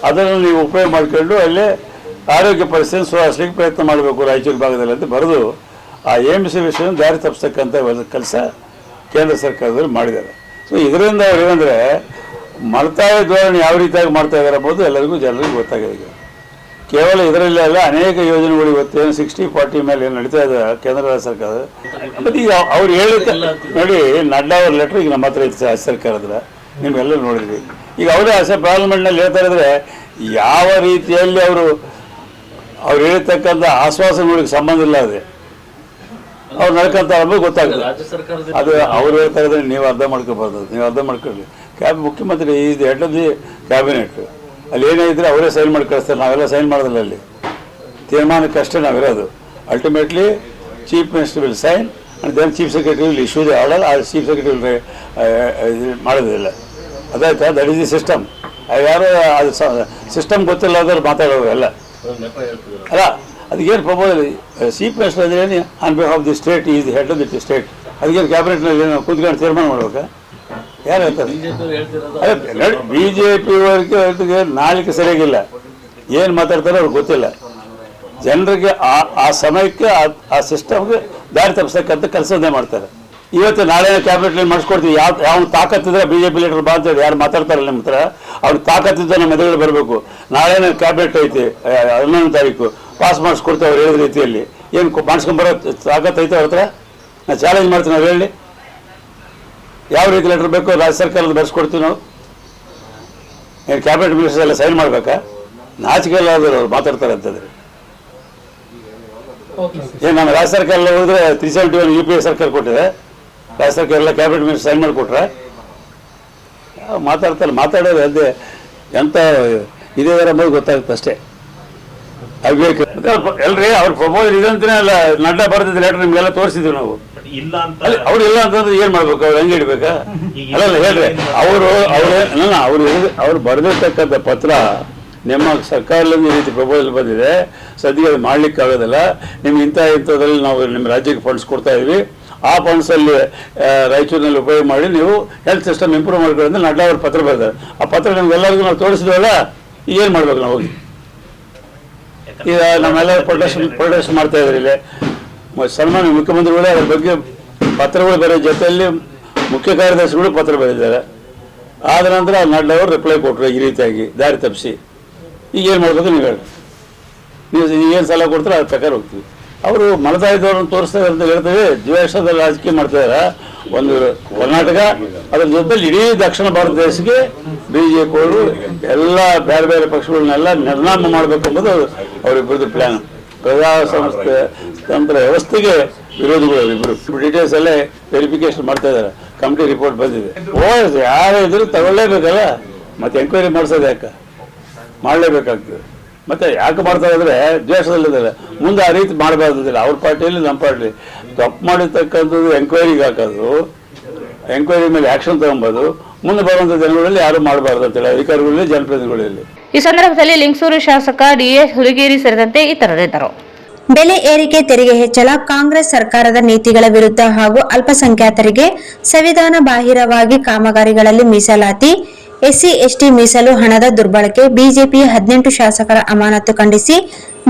ಅದನ್ನು ನೀವು ಉಪಯೋಗ ಮಾಡಿಕೊಂಡು ಅಲ್ಲೇ ಆರೋಗ್ಯ ಪರಿಸ್ಥಿತಿ ಸುಧಾರಿಸಲಿಕ್ಕೆ ಪ್ರಯತ್ನ ಮಾಡಬೇಕು ರಾಯಚೂರು ಭಾಗದಲ್ಲಿ ಅಂತ ಬರೆದು ಆ ಏಮ್ಸ್ ವಿಷಯ ದಾರಿ ತಪ್ಪಿಸ್ತಕ್ಕಂಥ ಕೆಲಸ ಕೇಂದ್ರ ಸರ್ಕಾರದಲ್ಲಿ ಮಾಡಿದ್ದಾರೆ. ಸೊ ಇದರಿಂದ ಅವ್ರು ಏನಂದರೆ ಮಲತಾಯ ಧೋರಣೆ ಯಾವ ರೀತಿಯಾಗಿ ಮಾಡ್ತಾ ಇದ್ದಾರೆ ಎಂಬುದು ಎಲ್ಲರಿಗೂ ಜನರಿಗೆ ಗೊತ್ತಾಗಿದೆ. ಕೇವಲ ಇದರಲ್ಲೇ ಅಲ್ಲ, ಅನೇಕ ಯೋಜನೆಗಳು ಇವತ್ತೇನು 60-40 ಮೇಲೆ ಏನು ನಡೀತಾ ಇದೆ ಕೇಂದ್ರ ಸರ್ಕಾರ. ಮತ್ತು ಈಗ ಅವ್ರು ಹೇಳಿದ ನೋಡಿ, ನಡ್ಡಾ ಅವ್ರ ಲೆಟ್ರ್ ಈಗ ನಮ್ಮ ಹತ್ರ ಇತ್ತು ಸರ್ಕಾರದ, ನಿಮ್ಗೆಲ್ಲ ನೋಡಿದ್ವಿ. ಈಗ ಅವರೇ ಪಾರ್ಲಿಮೆಂಟ್ನಲ್ಲಿ ಹೇಳ್ತಾ ಇದ್ರೆ ಯಾವ ರೀತಿಯಲ್ಲಿ ಅವರು ಹೇಳಿರ್ತಕ್ಕಂಥ ಆಶ್ವಾಸನೆಗಳಿಗೆ ಸಂಬಂಧ ಇಲ್ಲ, ಅದೇ ಅವ್ರು ನಡ್ಕೊಂತ ಅನ್ನೋದು ಗೊತ್ತಾಗ್ತದೆ. ಅದು ಅವ್ರು ಹೇಳ್ತಾ ಇದ್ರೆ ನೀವು ಅರ್ಧ ಮಾಡ್ಕೋಬಾರ್ದು, ನೀವು ಅರ್ಧ ಮಾಡ್ಕೊಳ್ಳಿ. ಮುಖ್ಯಮಂತ್ರಿ ಇದು ಹೆಡ್ ಆಫ್ ದಿ ಕ್ಯಾಬಿನೆಟ್, ಅಲ್ಲಿ ಏನೇ ಇದ್ರೆ ಅವರೇ ಸೈನ್ ಮಾಡಿ ಕಳಿಸ್ತಾರೆ, ನಾವೆಲ್ಲ ಸೈನ್ ಮಾಡೋದಿಲ್ಲ. ಅಲ್ಲಿ ತೀರ್ಮಾನಕ್ಕಷ್ಟೇ ನಾವಿರೋದು. Ultimately chief minister will sign and then chief secretary will issue the order. ಆ ಚೀಫ್ ಸೆಕ್ರೆಟರಿ ಮಾಡೋದಿಲ್ಲ. ಅದಾಯ್ತಾ? That is the system. ಯಾರು ಅದು ಸಿಸ್ಟಮ್ ಗೊತ್ತಿಲ್ಲ ಅದ್ರ ಮಾತಾಡೋರು ಎಲ್ಲ ಅಲ್ಲ. ಅದಕ್ಕೇನು ಪ್ರಪೋಸಲ್ ಚೀಫ್ ಮಿನಿಸ್ಟರ್ ಅಂದರೆ ಏನು, on behalf of the state is the head of the state. ಅದಕ್ಕೇನು ಕ್ಯಾಬಿನೆಟ್ನಲ್ಲಿ ಏನು ಕೂತ್ಕೊಂಡು ತೀರ್ಮಾನ ಮಾಡ್ಬೇಕಾ? ಯಾರು ಹೇಳ್ತಾರೆ? ಅದೇ BJP ನಾಲ್ಕು ಸರಿಯಾಗಿಲ್ಲ, ಏನು ಮಾತಾಡ್ತಾರೋ ಅವ್ರಿಗೆ ಗೊತ್ತಿಲ್ಲ. ಜನರಿಗೆ ಆ ಸಮಯಕ್ಕೆ ಆ ಸಿಸ್ಟಮ್ಗೆ ದಾರಿ ತಪ್ಪಿಸ್ತಕ್ಕಂಥ ಕೆಲಸವನ್ನೇ ಮಾಡ್ತಾರೆ. ಇವತ್ತು ನಾಳೆ ಕ್ಯಾಬಿನೆಟ್ನಲ್ಲಿ ಮಾಡಿಸ್ಕೊಡ್ತೀವಿ. ಯಾವ ತಾಕತ್ತಿದ್ರೆ BJP ಲೀಡರ್ ಬಾ ಅಂತೇಳಿ ಯಾರು ಮಾತಾಡ್ತಾರಲ್ಲ ನಿಮ್ಮ ಹತ್ರ, ಅವ್ರಿಗೆ ತಾಕತ್ತಿದ್ದ ನಮ್ಮ ಎದುರುಗಳು ಬರಬೇಕು. ನಾಳೆನೇ ಕ್ಯಾಬಿನೆಟ್ ಐತಿ 11ನೇ ತಾರೀಕು, ಪಾಸ್ ಮಾಡಿಸ್ಕೊಡ್ತೇವೆ ಅವ್ರು ಹೇಳಿದ ರೀತಿಯಲ್ಲಿ. ಏನು ಮಾಡಿಸ್ಕೊಂಬರೋ ತಾಕತ್ತು ಐತೆ ಅವ್ರ ಹತ್ರ? ನಾನು ಚಾಲೆಂಜ್ ಮಾಡ್ತೀನಿ, ಅವ್ರು ಹೇಳಿ ಯಾವ ರೀತಿ ಲೆಟರ್ ಬೇಕೋ ರಾಜ್ಯ ಸರ್ಕಾರದ ಬರ್ಸ್ಕೊಡ್ತೀವಿ ನಾವು. ಏನು ಕ್ಯಾಬಿನೆಟ್ ಮಿನಿಸ್ಟರ್ ಎಲ್ಲ ಸೈನ್ ಮಾಡಬೇಕಾ? ನಾಚಿಕೆ ಎಲ್ಲ ಆದರೂ ಅವ್ರು ಮಾತಾಡ್ತಾರೆ ಅಂತಂದ್ರೆ ಏನು? ನಮ್ಮ ರಾಜ್ಯ ಸರ್ಕಾರ ಎಲ್ಲ ಹೋದ್ರೆ 371 UPA ಸರ್ಕಾರ ಕೊಟ್ಟಿದೆ, ರಾಜ್ಯ ಸರ್ಕಾರ ಎಲ್ಲ ಕ್ಯಾಬಿನೆಟ್ ಮಿನಿಸ್ಟರ್ ಸೈನ್ ಮಾಡಿಕೊಟ್ರೆ ಮಾತಾಡೋದು ಅದೇ ಎಂಥ ಇದೇ ಎಂಬುದು ಗೊತ್ತಾಗುತ್ತೆ ಅಷ್ಟೇ. ಆಗ್ಬೇಕು ಎಲ್ರಿ ಅವ್ರ ಪ್ರಪೋಸಲ್ ಇದಂತನೇ ಅಲ್ಲ, ನಡ್ಡಾ ಬರ್ತಿದ್ದ ಲೆಟರ್ ನಿಮ್ಗೆಲ್ಲ ತೋರಿಸಿದ್ವಿ ನಾವು. ಅವ್ರು ಇಲ್ಲ ಅಂತಂದ್ರೆ ಏನ್ ಮಾಡ್ಬೇಕು? ಅವ್ರು ಹೆಂಗೆ ಇಡ್ಬೇಕಾ? ಅಲ್ಲ ಹೇಳ್ರಿ, ಅವ್ರು ಬರೆದಿರ್ತಕ್ಕಂಥ ಪತ್ರ ನಿಮ್ಮ ಸರ್ಕಾರದಿಂದ ಈ ರೀತಿ ಪ್ರಪೋಸಲ್ ಬಂದಿದೆ, ಸದ್ಯಕ್ಕೆ ಅದು ಮಾಡ್ಲಿಕ್ಕೆ ಆಗೋದಿಲ್ಲ, ನಿಮ್ಗೆ ಇಂಥದ್ರಲ್ಲಿ ನಾವು ನಿಮ್ಮ ರಾಜ್ಯಕ್ಕೆ ಫಂಡ್ಸ್ ಕೊಡ್ತಾ ಇದೀವಿ, ಆ ಫಂಡ್ಸಲ್ಲಿ ರಾಯಚೂರಿನಲ್ಲಿ ಉಪಯೋಗ ಮಾಡಿ ನೀವು ಹೆಲ್ತ್ ಸಿಸ್ಟಮ್ ಇಂಪ್ರೂವ್ ಮಾಡ್ಕೊಳ್ಳಿ ನಡ್ಡಾ ಅವ್ರ ಪತ್ರ ಬರ್ತಾರೆ. ಆ ಪತ್ರ ನಿಮ್ಗೆಲ್ಲರಿಗೂ ನಾವು ತೋರಿಸಿದ್ವಲ್ಲ, ಈಗ ಏನು ಮಾಡ್ಬೇಕು ನಾವು ಹೋಗಿ? ಈಗ ನಮ್ಮೆಲ್ಲ ಪ್ರೊಟೆಸ್ಟ್ ಮಾಡ್ತಾ ಇದ್ದಾರೆ. ಇಲ್ಲಿ ಸನ್ಮಾನ್ಯ ಮುಖ್ಯಮಂತ್ರಿಗಳೇ ಅದ್ರ ಬಗ್ಗೆ ಪತ್ರಗಳು ಬರೋ ಜೊತೆಯಲ್ಲಿ ಮುಖ್ಯ ಕಾರ್ಯದರ್ಶಿಗಳು ಪತ್ರ ಬರೆದಿದ್ದಾರೆ. ಆದ ನಂತರ ನಡ್ಡಾ ಅವರು ರಿಪ್ಲೈ ಕೊಟ್ಟರು ಈ ರೀತಿಯಾಗಿ ದಾರಿ ತಪ್ಪಿಸಿ. ಈಗ ಏನು ಮಾಡಬೇಕು ನೀವು ಹೇಳಿ, ನೀವು ಏನು ಸಲಹೆ ಕೊಡ್ತಾರೆ ಅದ್ರ ಪ್ರಕಾರ ಹೋಗ್ತೀವಿ. ಅವರು ಮಲತಾಯಿದವ್ರನ್ನ ತೋರಿಸ್ತಾರೆ ಅಂತ ಹೇಳ್ತೇವೆ, ದ್ವೇಷದಲ್ಲಿ ರಾಜಕೀಯ ಮಾಡ್ತಿದ್ದಾರೆ. ಒಂದು ಕರ್ನಾಟಕ, ಅದ್ರ ಜೊತೆಲಿ ಇಡೀ ದಕ್ಷಿಣ ಭಾರತ ದೇಶಕ್ಕೆ BJP ಅವರು ಎಲ್ಲ ಬೇರೆ ಬೇರೆ ಪಕ್ಷಗಳನ್ನೆಲ್ಲ ನಿರ್ನಾಮ ಮಾಡಬೇಕೆಂಬುದು ಅವರಿಬ್ಬರದ್ದು ಪ್ಲ್ಯಾನ್. ಪ್ರಜಾಸಂಸ್ಥೆ ತಂತ್ರ ವ್ಯವಸ್ಥೆಗೆ ವಿರೋಧಿಗಳು ಇಬ್ಬರು. ಡೀಟೇಲ್ಸ್ ಎಲ್ಲ ವೆರಿಫಿಕೇಶನ್ ಮಾಡ್ತಾ ಇದ್ದಾರೆ. ಕಮಿಟಿ ರಿಪೋರ್ಟ್ ಬಂದಿದೆ. ಯಾರೇ ಇದ್ರು ತಗೊಳ್ಳೇಬೇಕಲ್ಲ, ಮತ್ತೆ ಎಂಕ್ವೈರಿ ಮಾಡಿಸೋದು ಯಾಕೆ? ಮಾಡಲೇಬೇಕಾಗ್ತದೆ. ಮತ್ತೆ ಯಾಕೆ ಮಾಡ್ತಾರೆ ಅಂದರೆ ದ್ವೇಷದಲ್ಲಿದ್ದಾರೆ. ಮುಂದೆ ಆ ರೀತಿ ಮಾಡಬಾರ್ದಿಲ್ಲ. ಅವ್ರ ಪಾರ್ಟಿಯಲ್ಲಿ ನಮ್ಮ ಪಾರ್ಟಿ ತಪ್ಪು ಮಾಡಿರ್ತಕ್ಕಂಥದ್ದು ಎಂಕ್ವೈರಿಗೆ ಹಾಕೋದು, ಎಂಕ್ವೈರಿ ಮೇಲೆ ಆಕ್ಷನ್ ತಗೊಬೋದು, ಮುಂದೆ ಬರುವಂಥ ಜನಗಳಲ್ಲಿ ಯಾರು ಮಾಡಬಾರ್ದು ಅಂತೇಳಿ ಅಧಿಕಾರಿಗಳಲ್ಲಿ ಜನಪ್ರತಿನಿಧಿಗಳಲ್ಲಿ. ಈ ಸಂದರ್ಭದಲ್ಲಿ ಲಿಂಗಸೂರು ಶಾಸಕ DS ಹುಲಿಗೇರಿ ಸೇರಿದಂತೆ ಇತರರಿದ್ದರು. ಬೆಲೆ ಏರಿಕೆ, ತೆರಿಗೆ ಹೆಚ್ಚಳ, ಕಾಂಗ್ರೆಸ್ ಸರ್ಕಾರದ ನೀತಿಗಳ ವಿರುದ್ಧ ಹಾಗೂ ಅಲ್ಪಸಂಖ್ಯಾತರಿಗೆ ಸಂವಿಧಾನ ಬಾಹಿರವಾಗಿ ಕಾಮಗಾರಿಗಳಲ್ಲಿ ಮೀಸಲಾತಿ, SC/ST ಮೀಸಲು ಹಣದ ದುರ್ಬಳಕೆ, ಬಿಜೆಪಿ 18 ಶಾಸಕರ ಅಮಾನತು ಖಂಡಿಸಿ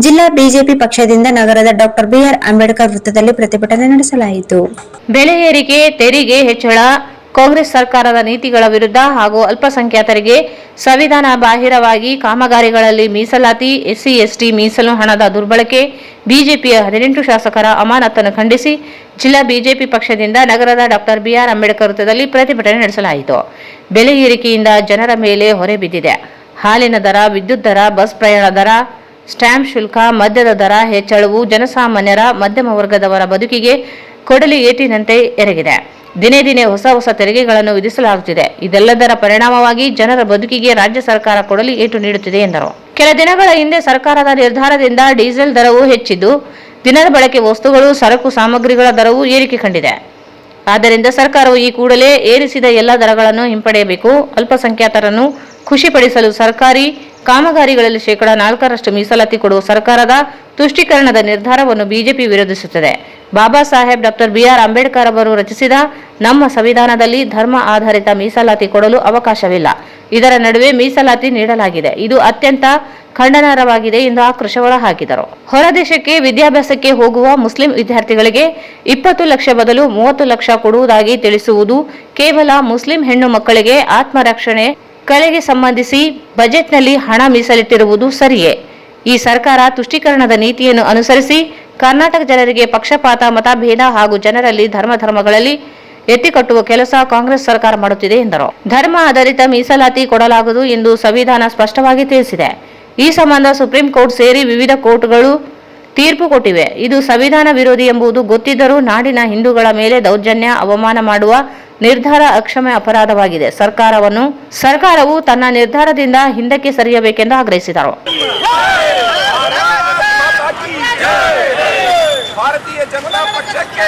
ಜಿಲ್ಲಾ ಬಿಜೆಪಿ ಪಕ್ಷದಿಂದ ನಗರದ ಡಾಕ್ಟರ್ BR ಅಂಬೇಡ್ಕರ್ ವೃತ್ತದಲ್ಲಿ ಪ್ರತಿಭಟನೆ ನಡೆಸಲಾಯಿತು. ಬೆಲೆ ಏರಿಕೆ, ತೆರಿಗೆ ಹೆಚ್ಚಳ, ಕಾಂಗ್ರೆಸ್ ಸರ್ಕಾರದ ನೀತಿಗಳ ವಿರುದ್ಧ ಹಾಗೂ ಅಲ್ಪಸಂಖ್ಯಾತರಿಗೆ ಸಂವಿಧಾನ ಬಾಹಿರವಾಗಿ ಕಾಮಗಾರಿಗಳಲ್ಲಿ ಮೀಸಲಾತಿ, SC/ST ಮೀಸಲು ಹಣದ ದುರ್ಬಳಕೆ, ಬಿಜೆಪಿಯ 18 ಶಾಸಕರ ಅಮಾನತನ್ನು ಖಂಡಿಸಿ ಜಿಲ್ಲಾ ಬಿಜೆಪಿ ಪಕ್ಷದಿಂದ ನಗರದ ಡಾಕ್ಟರ್ BR ಅಂಬೇಡ್ಕರ್ ವೃತ್ತದಲ್ಲಿ ಪ್ರತಿಭಟನೆ ನಡೆಸಲಾಯಿತು. ಬೆಲೆ ಏರಿಕೆಯಿಂದ ಜನರ ಮೇಲೆ ಹೊರೆ ಬಿದ್ದಿದೆ. ಹಾಲಿನ ದರ, ವಿದ್ಯುತ್ ದರ, ಬಸ್ ಪ್ರಯಾಣ ದರ, ಸ್ಟ್ಯಾಂಪ್ ಶುಲ್ಕ, ಮದ್ಯದ ದರ ಹೆಚ್ಚಳವು ಜನಸಾಮಾನ್ಯರ, ಮಧ್ಯಮ ವರ್ಗದವರ ಬದುಕಿಗೆ ಕೊಡಲಿ ಏಟಿನಂತೆ ಎರಗಿದೆ. ದಿನೇ ದಿನೇ ಹೊಸ ಹೊಸ ತೆರಿಗೆಗಳನ್ನು ವಿಧಿಸಲಾಗುತ್ತಿದೆ. ಇದೆಲ್ಲದರ ಪರಿಣಾಮವಾಗಿ ಜನರ ಬದುಕಿಗೆ ರಾಜ್ಯ ಸರ್ಕಾರ ಕೊಡಲಿ ಏಟು ನೀಡುತ್ತಿದೆ ಎಂದರು. ಕೆಲ ದಿನಗಳ ಹಿಂದೆ ಸರ್ಕಾರದ ನಿರ್ಧಾರದಿಂದ ಡೀಸೆಲ್ ದರವು ಹೆಚ್ಚಿದ್ದು, ದಿನದ ಬಳಕೆ ವಸ್ತುಗಳು, ಸರಕು ಸಾಮಗ್ರಿಗಳ ದರವು ಏರಿಕೆ ಕಂಡಿದೆ. ಆದ್ದರಿಂದ ಸರ್ಕಾರವು ಈ ಕೂಡಲೇ ಏರಿಸಿದ ಎಲ್ಲ ದರಗಳನ್ನು ಹಿಂಪಡೆಯಬೇಕು. ಅಲ್ಪಸಂಖ್ಯಾತರನ್ನು ಖುಷಿಪಡಿಸಲು ಸರ್ಕಾರಿ ಕಾಮಗಾರಿಗಳಲ್ಲಿ 4% ಮೀಸಲಾತಿ ಕೊಡುವ ಸರ್ಕಾರದ ತುಷ್ಟೀಕರಣದ ನಿರ್ಧಾರವನ್ನು ಬಿಜೆಪಿ ವಿರೋಧಿಸುತ್ತದೆ. ಬಾಬಾ ಸಾಹೇಬ್ ಡಾಕ್ಟರ್ BR ಅಂಬೇಡ್ಕರ್ ಅವರು ರಚಿಸಿದ ನಮ್ಮ ಸಂವಿಧಾನದಲ್ಲಿ ಧರ್ಮ ಆಧಾರಿತ ಮೀಸಲಾತಿ ಕೊಡಲು ಅವಕಾಶವಿಲ್ಲ. ಇದರ ನಡುವೆ ಮೀಸಲಾತಿ ನೀಡಲಾಗಿದೆ. ಇದು ಅತ್ಯಂತ ಖಂಡನಾರ್ಹವಾಗಿದೆ ಎಂದು ಆಕ್ರೋಶ ಹೊರಹಾಕಿದರು. ಹೊರದೇಶಕ್ಕೆ ವಿದ್ಯಾಭ್ಯಾಸಕ್ಕೆ ಹೋಗುವ ಮುಸ್ಲಿಂ ವಿದ್ಯಾರ್ಥಿಗಳಿಗೆ 20 ಲಕ್ಷ ಬದಲು 30 ಲಕ್ಷ ಕೊಡುವುದಾಗಿ ತಿಳಿಸುವುದು ಕೇವಲ ಮುಸ್ಲಿಂ ಹೆಣ್ಣು ಮಕ್ಕಳಿಗೆ ಆತ್ಮರಕ್ಷಣೆ ಕಲೆಗೆ ಸಂಬಂಧಿಸಿ ಬಜೆಟ್ನಲ್ಲಿ ಹಣ ಮೀಸಲಿಟ್ಟಿರುವುದು ಸರಿಯೇ? ಈ ಸರ್ಕಾರ ತುಷ್ಟೀಕರಣದ ನೀತಿಯನ್ನು ಅನುಸರಿಸಿ ಕರ್ನಾಟಕ ಜನರಿಗೆ ಪಕ್ಷಪಾತ, ಮತಭೇದ ಹಾಗೂ ಜನರಲ್ಲಿ ಧರ್ಮಗಳಲ್ಲಿ ಎತ್ತಿಕಟ್ಟುವ ಕೆಲಸ ಕಾಂಗ್ರೆಸ್ ಸರ್ಕಾರ ಮಾಡುತ್ತಿದೆ ಎಂದರು. ಧರ್ಮ ಆಧಾರಿತ ಮೀಸಲಾತಿ ಕೊಡಲಾಗದು ಎಂದು ಸಂವಿಧಾನ ಸ್ಪಷ್ಟವಾಗಿ ತಿಳಿಸಿದೆ. ಈ ಸಂಬಂಧ ಸುಪ್ರೀಂ ಕೋರ್ಟ್ ಸೇರಿ ವಿವಿಧ ಕೋರ್ಟ್ಗಳು ತೀರ್ಪು ಕೊಟ್ಟಿವೆ. ಇದು ಸಂವಿಧಾನ ವಿರೋಧಿ ಎಂಬುದು ಗೊತ್ತಿದ್ದರೂ ನಾಡಿನ ಹಿಂದೂಗಳ ಮೇಲೆ ದೌರ್ಜನ್ಯ, ಅವಮಾನ ಮಾಡುವ ನಿರ್ಧಾರ ಅಕ್ಷಮ್ಯ ಅಪರಾಧವಾಗಿದೆ. ಸರ್ಕಾರವು ತನ್ನ ನಿರ್ಧಾರದಿಂದ ಹಿಂದಕ್ಕೆ ಸರಿಯಬೇಕೆಂದು ಆಗ್ರಹಿಸಿದರು. ಭಾರತೀಯ ಜನತಾ ಪಕ್ಷಕ್ಕೆ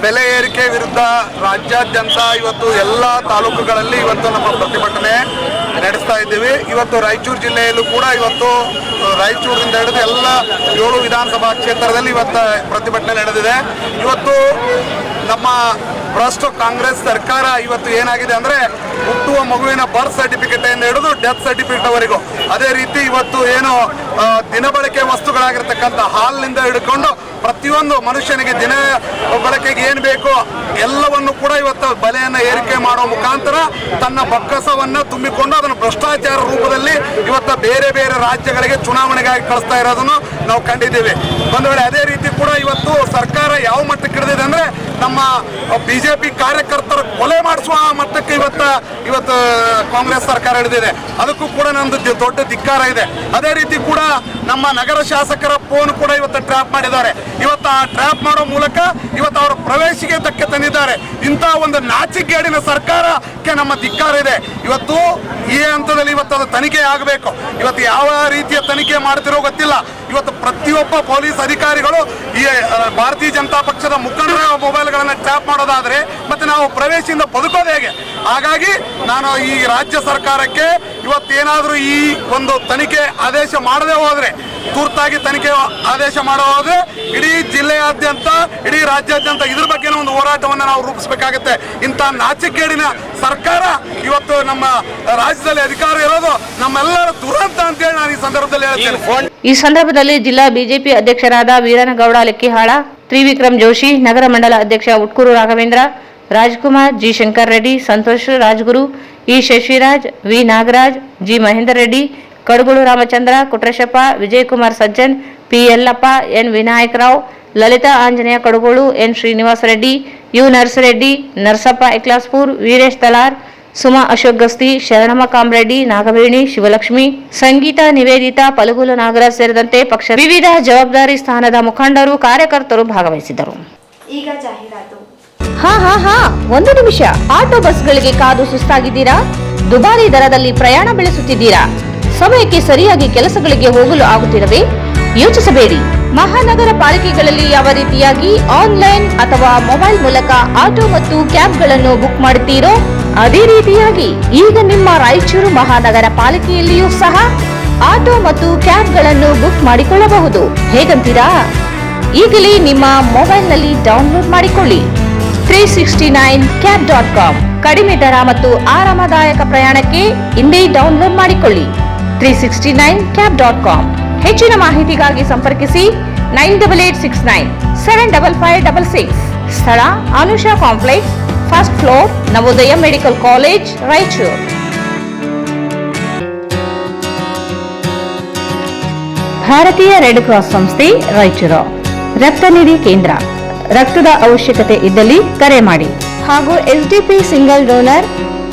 ಬೆಲೆ ಏರಿಕೆ ವಿರುದ್ಧ ರಾಜ್ಯಾದ್ಯಂತ ಇವತ್ತು ಎಲ್ಲ ತಾಲೂಕುಗಳಲ್ಲಿ ಇವತ್ತು ನಮ್ಮ ಪ್ರತಿಭಟನೆ ನಡೆಸ್ತಾ ಇದ್ದೀವಿ. ಇವತ್ತು ರಾಯಚೂರು ಜಿಲ್ಲೆಯಲ್ಲೂ ಕೂಡ ಇವತ್ತು ರಾಯಚೂರಿನಿಂದ ಹಿಡಿದು ಎಲ್ಲ 7 ವಿಧಾನಸಭಾ ಕ್ಷೇತ್ರದಲ್ಲಿ ಇವತ್ತು ಪ್ರತಿಭಟನೆ ನಡೆದಿದೆ. ಇವತ್ತು ನಮ್ಮ ಭ್ರಷ್ಟ ಕಾಂಗ್ರೆಸ್ ಸರ್ಕಾರ ಇವತ್ತು ಏನಾಗಿದೆ ಅಂದರೆ ಹುಟ್ಟುವ ಮಗುವಿನ ಬರ್ತ್ ಸರ್ಟಿಫಿಕೇಟ್ ಇಂದ ಹಿಡಿದು ಡೆತ್ ಸರ್ಟಿಫಿಕೇಟ್ ವರೆಗೂ, ಅದೇ ರೀತಿ ಇವತ್ತು ಏನು ದಿನಬಳಕೆ ವಸ್ತುಗಳಾಗಿರ್ತಕ್ಕಂಥ ಹಾಲಿನಿಂದ ಹಿಡ್ಕೊಂಡು ಪ್ರತಿಯೊಂದು ಮನುಷ್ಯನಿಗೆ ದಿನ ಬಳಕೆಗೆ ಏನು ಬೇಕೋ ಎಲ್ಲವನ್ನು ಕೂಡ ಇವತ್ತು ಬೆಲೆಯನ್ನು ಏರಿಕೆ ಮಾಡುವ ಮುಖಾಂತರ ತನ್ನ ಬೊಕ್ಕಸವನ್ನು ತುಂಬಿಕೊಂಡು ಅದನ್ನು ಭ್ರಷ್ಟಾಚಾರ ರೂಪದಲ್ಲಿ ಇವತ್ತು ಬೇರೆ ಬೇರೆ ರಾಜ್ಯಗಳಿಗೆ ಚುನಾವಣೆಗಾಗಿ ಕಳಿಸ್ತಾ ಇರೋದನ್ನು ನಾವು ಕಂಡಿದ್ದೀವಿ. ಒಂದು ವೇಳೆ ಅದೇ ರೀತಿ ಕೂಡ ಇವತ್ತು ಸರ್ಕಾರ ಯಾವ ಮಟ್ಟಕ್ಕೆ ಹಿಡಿದಿದೆ ಅಂದರೆ ನಮ್ಮ ಬಿಜೆಪಿ ಕಾರ್ಯಕರ್ತರ ಕೊಲೆ ಮಾಡಿಸುವ ಮಟ್ಟಕ್ಕೆ ಇವತ್ತು ಕಾಂಗ್ರೆಸ್ ಸರ್ಕಾರ ಹಿಡಿದಿದೆ. ಅದಕ್ಕೂ ಕೂಡ ನಮ್ದು ದೊಡ್ಡ ಧಿಕ್ಕಾರ ಇದೆ. ಅದೇ ರೀತಿ ಕೂಡ ನಮ್ಮ ನಗರ ಶಾಸಕರ ಫೋನ್ ಕೂಡ ಇವತ್ತು ಟ್ರ್ಯಾಪ್ ಮಾಡಿದ್ದಾರೆ. ಇವತ್ತು ಆ ಟ್ರ್ಯಾಪ್ ಮಾಡೋ ಮೂಲಕ ಇವತ್ತು ಅವರ ಪ್ರವೇಶಿಗೆ ಧಕ್ಕೆ ತಂದಿದ್ದಾರೆ. ಇಂಥ ಒಂದು ನಾಚಿಕೆಗೇಡಿನ ಸರ್ಕಾರಕ್ಕೆ ನಮ್ಮ ಧಿಕ್ಕಾರ ಇದೆ. ಇವತ್ತು ಈ ಹಂತದಲ್ಲಿ ಇವತ್ತು ಅದು ತನಿಖೆ ಆಗಬೇಕು. ಇವತ್ತು ಯಾವ ರೀತಿಯ ತನಿಖೆ ಮಾಡ್ತಿರೋ ಗೊತ್ತಿಲ್ಲ. ಇವತ್ತು ಪ್ರತಿಯೊಬ್ಬ ಪೊಲೀಸ್ ಅಧಿಕಾರಿಗಳು ಈ ಭಾರತೀಯ ಜನತಾ ಪಕ್ಷದ ಮುಖಂಡರ ಮೊಬೈಲ್ಗಳನ್ನು ಟ್ಯಾಪ್ ಮಾಡೋದಾದ್ರೆ ಮತ್ತೆ ನಾವು ಪ್ರವೇಶದಿಂದ ಬದುಕೋದು ಹೇಗೆ? ಹಾಗಾಗಿ ನಾನು ಈ ರಾಜ್ಯ ಸರ್ಕಾರಕ್ಕೆ ಇವತ್ತೇನಾದರೂ ಈ ಒಂದು ತನಿಖೆ ಆದೇಶ ಮಾಡದೆ ಹೋದರೆ, ತುರ್ತಾಗಿ ತನಿಖೆ ಆದೇಶ ಮಾಡೋ ಹೋದ್ರೆ ಇಡೀ ಜಿಲ್ಲೆಯಾದ್ಯಂತ, ಇಡೀ ರಾಜ್ಯಾದ್ಯಂತ ಇದ್ರ ಬಗ್ಗೆ ಒಂದು ಹೋರಾಟವನ್ನು ನಾವು ರೂಪಿಸಬೇಕಾಗುತ್ತೆ. ಇಂಥ ನಾಚಿಕೇಡಿನ ಸರ್ಕಾರ ಇವತ್ತು ನಮ್ಮ ರಾಜ್ಯದಲ್ಲಿ ಅಧಿಕಾರ ಇರೋದು ನಮ್ಮೆಲ್ಲರ ದುರಂತ ಅಂತೇಳಿ ನಾನು ಈ ಸಂದರ್ಭದಲ್ಲಿ ಹೇಳ್ತೇನೆ. ಈ ಸಂದರ್ಭದಲ್ಲಿ ಜಿಲ್ಲಾ ಬಿಜೆಪಿ ಅಧ್ಯಕ್ಷರಾದ ವೀರನಗೌಡ ಲೆಕ್ಕಿಹಾಳ, ತ್ರಿವಿಕ್ರಮ್ ಜೋಶಿ, ನಗರ ಮಂಡಲ ಅಧ್ಯಕ್ಷ Utkur Raghavendra, Rajkumar, G Shankar Reddy, Santosh Rajguru, E Shashiraj, V Nagaraj, G Mahendar Reddy, Kadagulu Ramachandra, Kutreshappa, Vijayakumar Sajjan, P Yallappa, N Vinayakarao, Lalitha Anjaneya Kadagolu, N Srinivasa Reddy, U Narsareddy, Narasappa Eklaspur, Veeresh Talar, Suma Ashok Gasti, Sharanamma Kamareddy, Nagaveni, Shivalakshmi, Sangeetha, Niveditha, Palagulu Nagaraj ಸೇರಿದಂತೆ ಪಕ್ಷ ವಿವಿಧ ಜವಾಬ್ದಾರಿ ಸ್ಥಾನದ ಮುಖಂಡರು, ಕಾರ್ಯಕರ್ತರು ಭಾಗವಹಿಸಿದರು. ಈಗ ಜಾಹೀರಾತು. ಹಾ ಒಂದು ನಿಮಿಷ. ಆಟೋ ಬಸ್ಗಳಿಗೆ ಕಾದು ಸುಸ್ತಾಗಿದ್ದೀರಾ? ದುಬಾರಿ ದರದಲ್ಲಿ ಪ್ರಯಾಣ ಬೆಳೆಸುತ್ತಿದ್ದೀರಾ? ಸಮಯಕ್ಕೆ ಸರಿಯಾಗಿ ಕೆಲಸಗಳಿಗೆ ಹೋಗಲು ಆಗುತ್ತಿರವೇ? ಯೋಚಿಸಬೇಡಿ. ಮಹಾನಗರ ಪಾಲಿಕೆಗಳಲ್ಲಿ ಯಾವ ರೀತಿಯಾಗಿ ಆನ್ಲೈನ್ ಅಥವಾ ಮೊಬೈಲ್ ಮೂಲಕ ಆಟೋ ಮತ್ತು ಕ್ಯಾಬ್ಗಳನ್ನು ಬುಕ್ ಮಾಡುತ್ತೀರೋ ಅದೇ ರೀತಿಯಾಗಿ ಈಗ ನಿಮ್ಮ ರಾಯಚೂರು ಮಹಾನಗರ ಪಾಲಿಕೆಯಲ್ಲಿಯೂ ಸಹ ಆಟೋ ಮತ್ತು ಕ್ಯಾಬ್ಗಳನ್ನು ಬುಕ್ ಮಾಡಿಕೊಳ್ಳಬಹುದು. ಹೇಗಂತೀರಾ? ಈಗಲೇ ನಿಮ್ಮ ಮೊಬೈಲ್ನಲ್ಲಿ ಡೌನ್ಲೋಡ್ ಮಾಡಿಕೊಳ್ಳಿ. 369cab.com. ಕಡಿಮೆ ದರ ಮತ್ತು ಆರಾಮದಾಯಕ ಪ್ರಯಾಣಕ್ಕೆ ಇಂದೇ ಡೌನ್ಲೋಡ್ ಮಾಡಿಕೊಳ್ಳಿ. 369cab.com. ಹೆಚ್ಚಿನ ಮಾಹಿತಿಗಾಗಿ ಸಂಪರ್ಕಿಸಿ 9886975566. ಸ್ಥಳ Anusha complex, first floor, Navodaya medical college, Raichur. ಭಾರತೀಯ ರೆಡ್ ಕ್ರಾಸ್ ಸಂಸ್ಥೆ, ರಾಯಚೂರು. ರಕ್ತನಿಧಿ ಕೇಂದ್ರ. ರಕ್ತದ ಅವಶ್ಯಕತೆ ಇದ್ದಲ್ಲಿ ಕರೆ ಮಾಡಿ. ಹಾಗೂ ಎಸ್ಡಿಪಿ ಸಿಂಗಲ್ ಡೋನರ್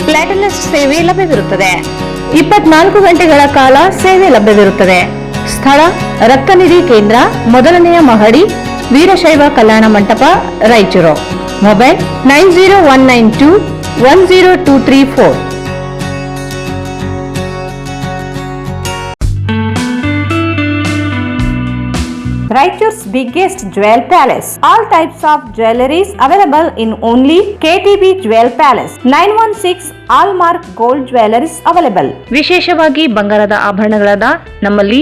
ಪ್ಲಾಟಿನಸ್ ಸೇವೆ ಲಭ್ಯವಿರುತ್ತದೆ. 24 ಗಂಟೆಗಳ ಕಾಲ ಸೇವೆ ಲಭ್ಯವಿರುತ್ತದೆ. ಸ್ಥಳ ರಕ್ತನಿಧಿ ಕೇಂದ್ರ, ಮೊದಲನೆಯ ಮಹಡಿ, Veerashaiva Kalyana Mantapa, Raichur. Mobile 9019210234. Raichur's biggest jewel palace. All types of jewelries available in only KTB Jewel Palace. 916 Allmark Gold Jewelries available. ವಿಶೇಷವಾಗಿ ಬಂಗಾರದ ಆಭರಣಗಳಾದ ನಮ್ಮಲ್ಲಿ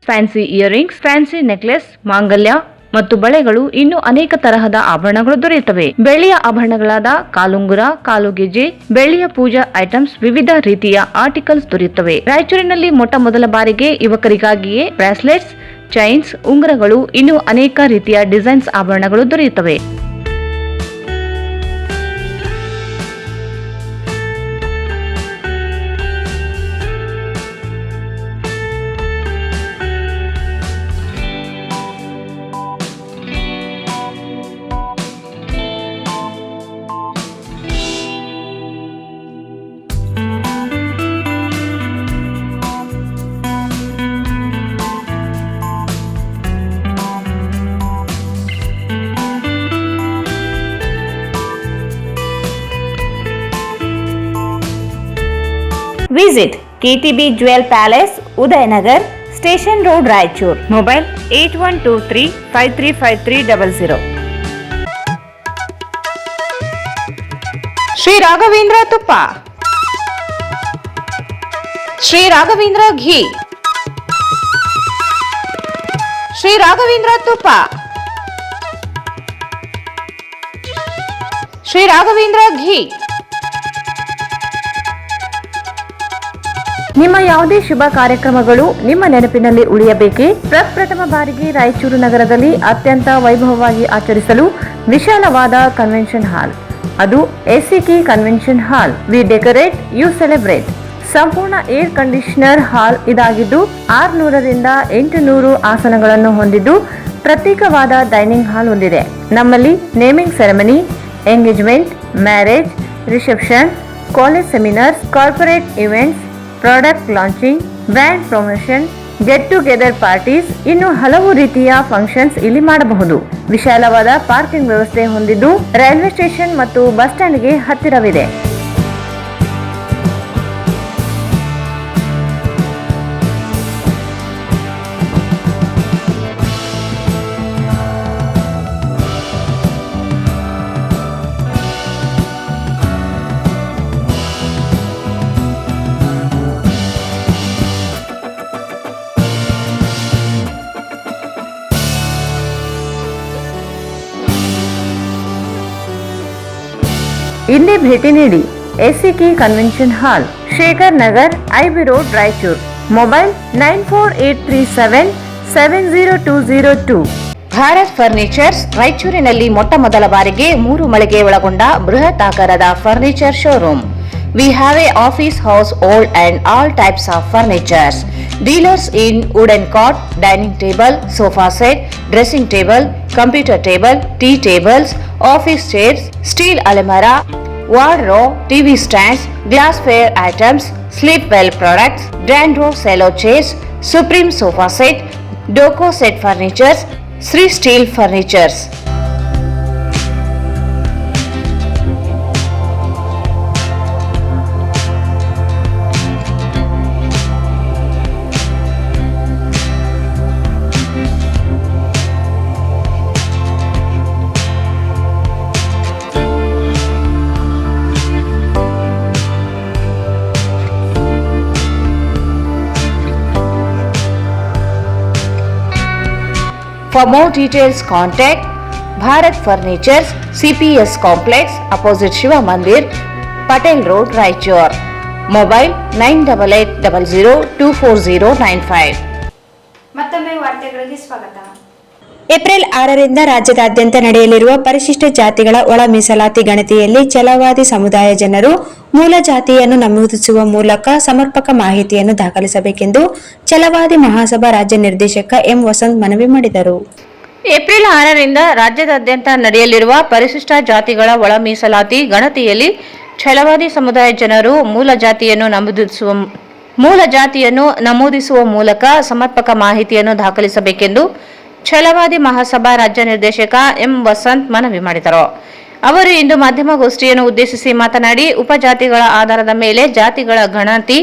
ಫ್ಯಾನ್ಸಿ ಇಯರಿಂಗ್ಸ್, ಫ್ಯಾನ್ಸಿ ನೆಕ್ಲೆಸ್, ಮಾಂಗಲ್ಯ ಮತ್ತು ಬಳೆಗಳು, ಇನ್ನು ಅನೇಕ ತರಹದ ಆಭರಣಗಳು ದೊರೆಯುತ್ತವೆ. ಬೆಳ್ಳಿಯ ಆಭರಣಗಳಾದ ಕಾಲುಂಗುರ, ಕಾಲುಗೆಜೆ, ಬೆಳ್ಳಿಯ ಪೂಜಾ ಐಟಮ್ಸ್, ವಿವಿಧ ರೀತಿಯ ಆರ್ಟಿಕಲ್ಸ್ ದೊರೆಯುತ್ತವೆ. ರಾಯಚೂರಿನಲ್ಲಿ ಮೊಟ್ಟ ಮೊದಲ ಬಾರಿಗೆ ಯುವಕರಿಗಾಗಿಯೇ ಬ್ರಾಸ್ಲೆಟ್ಸ್, ಚೈನ್ಸ್, ಉಂಗುರಗಳು, ಇನ್ನು ಅನೇಕ ರೀತಿಯ ಡಿಸೈನ್ಸ್ ಆಭರಣಗಳು ದೊರೆಯುತ್ತವೆ. Visit KTB Jewel Palace, Udayanagar, Station Road, Raichur. Mobile 8123535300. Shri Raghavendra ತುಪ್ಪ, ಶ್ರೀ ರಾಘವೇಂದ್ರ ಘೀ, ಶ್ರೀ ರಾಘವೇಂದ್ರ ತುಪ್ಪ, ಶ್ರೀ ರಾಘವೇಂದ್ರ ಘೀ. ನಿಮ್ಮ ಯಾವುದೇ ಶುಭ ಕಾರ್ಯಕ್ರಮಗಳು ನಿಮ್ಮ ನೆನಪಿನಲ್ಲಿ ಉಳಿಯಬೇಕೇ? ಪ್ರಪ್ರಥಮ ಬಾರಿಗೆ ರಾಯಚೂರು ನಗರದಲ್ಲಿ ಅತ್ಯಂತ ವೈಭವವಾಗಿ ಆಚರಿಸಲು ವಿಶಾಲವಾದ ಕನ್ವೆನ್ಷನ್ ಹಾಲ್, ಅದು ACK convention hall. We decorate, you celebrate. ಸಂಪೂರ್ಣ ಏರ್ ಕಂಡೀಷನರ್ ಹಾಲ್ ಇದಾಗಿದ್ದು 600ರಿಂದ 800 ಆಸನಗಳನ್ನು ಹೊಂದಿದ್ದು ಪ್ರತ್ಯೇಕವಾದ ಡೈನಿಂಗ್ ಹಾಲ್ ಹೊಂದಿದೆ. ನಮ್ಮಲ್ಲಿ naming ceremony, engagement, marriage, reception, college seminars, corporate events, product launching, brand promotion, get together parties, ಇನ್ನು ಹಲವು ರೀತಿಯ ಫಂಕ್ಷನ್ಸ್ ಇಲ್ಲಿ ಮಾಡಬಹುದು. ವಿಶಾಲವಾದ ಪಾರ್ಕಿಂಗ್ ವ್ಯವಸ್ಥೆ ಹೊಂದಿದ್ದು ರೈಲ್ವೆ ಸ್ಟೇಷನ್ ಮತ್ತು ಬಸ್ ಸ್ಟ್ಯಾಂಡ್ಗೆ ಹತ್ತಿರವಿದೆ. ಹಿಂದೆ ಭೇಟಿ ನೀಡಿ. SCK convention hall, Shekhar Nagar, IB road, Raichur. Mobile 9483770202. Bharat furnitures ರಾಯಚೂರಿನಲ್ಲಿ ಮೊಟ್ಟ ಮೊದಲ ಬಾರಿಗೆ 3 ಮಳಿಗೆ ಒಳಗೊಂಡ ಬೃಹತ್ ಆಕಾರದ furniture showroom. We have a office house, old and all types of furnitures. Dealers in wooden cot, dining table, sofa set, dressing table, computer table, tea tables, office chairs, steel almirah, wardrobe, TV stands, glassware items, sleepwell products, Dandro cello chairs, Supreme sofa set, Doco set furnitures, Sri Steel furnitures. For more details, contact Bharat Furnitures, CPS Complex, opposite Shiva Mandir, Patel Road, Raichur. Mobile 9880024095. ಮತ್ತೊಮ್ಮೆ ವಾರ್ತೆಗಳಿಗೆ ಸ್ವಾಗತ. April 6ರಿಂದ ರಾಜ್ಯದಾದ್ಯಂತ ನಡೆಯಲಿರುವ ಪರಿಶಿಷ್ಟ ಜಾತಿಗಳ ಒಳ ಮೀಸಲಾತಿ ಗಣತಿಯಲ್ಲಿ ಛಲವಾದಿ ಸಮುದಾಯ ಜನರು ಮೂಲ ಜಾತಿಯನ್ನು ನಮೂದಿಸುವ ಮೂಲಕ ಸಮರ್ಪಕ ಮಾಹಿತಿಯನ್ನು ದಾಖಲಿಸಬೇಕೆಂದು ಛಲವಾದಿ ಮಹಾಸಭಾ ರಾಜ್ಯ ನಿರ್ದೇಶಕ ಎಂ ವಸಂತ್ ಮನವಿ ಮಾಡಿದರು. ಏಪ್ರಿಲ್ 6ರಿಂದ ರಾಜ್ಯದಾದ್ಯಂತ ನಡೆಯಲಿರುವ ಪರಿಶಿಷ್ಟ ಜಾತಿಗಳ ಒಳ ಮೀಸಲಾತಿ ಗಣತಿಯಲ್ಲಿ ಛಲವಾದಿ ಸಮುದಾಯ ಜನರು ಮೂಲ ಜಾತಿಯನ್ನು ನಮೂದಿಸುವ ಮೂಲಕ ಸಮರ್ಪಕ ಮಾಹಿತಿಯನ್ನು ದಾಖಲಿಸಬೇಕೆಂದು ಛಲವಾದಿ ಮಹಾಸಭಾ ರಾಜ್ಯ ನಿರ್ದೇಶಕ ಎಂ ವಸಂತ್ ಮನವಿ ಮಾಡಿದರು. ಅವರು ಇಂದು ಮಾಧ್ಯಮಗೋಷ್ಠಿಯನ್ನು ಉದ್ದೇಶಿಸಿ ಮಾತನಾಡಿ, ಉಪಜಾತಿಗಳ ಆಧಾರದ ಮೇಲೆ ಜಾತಿಗಳ ಗಣತಿ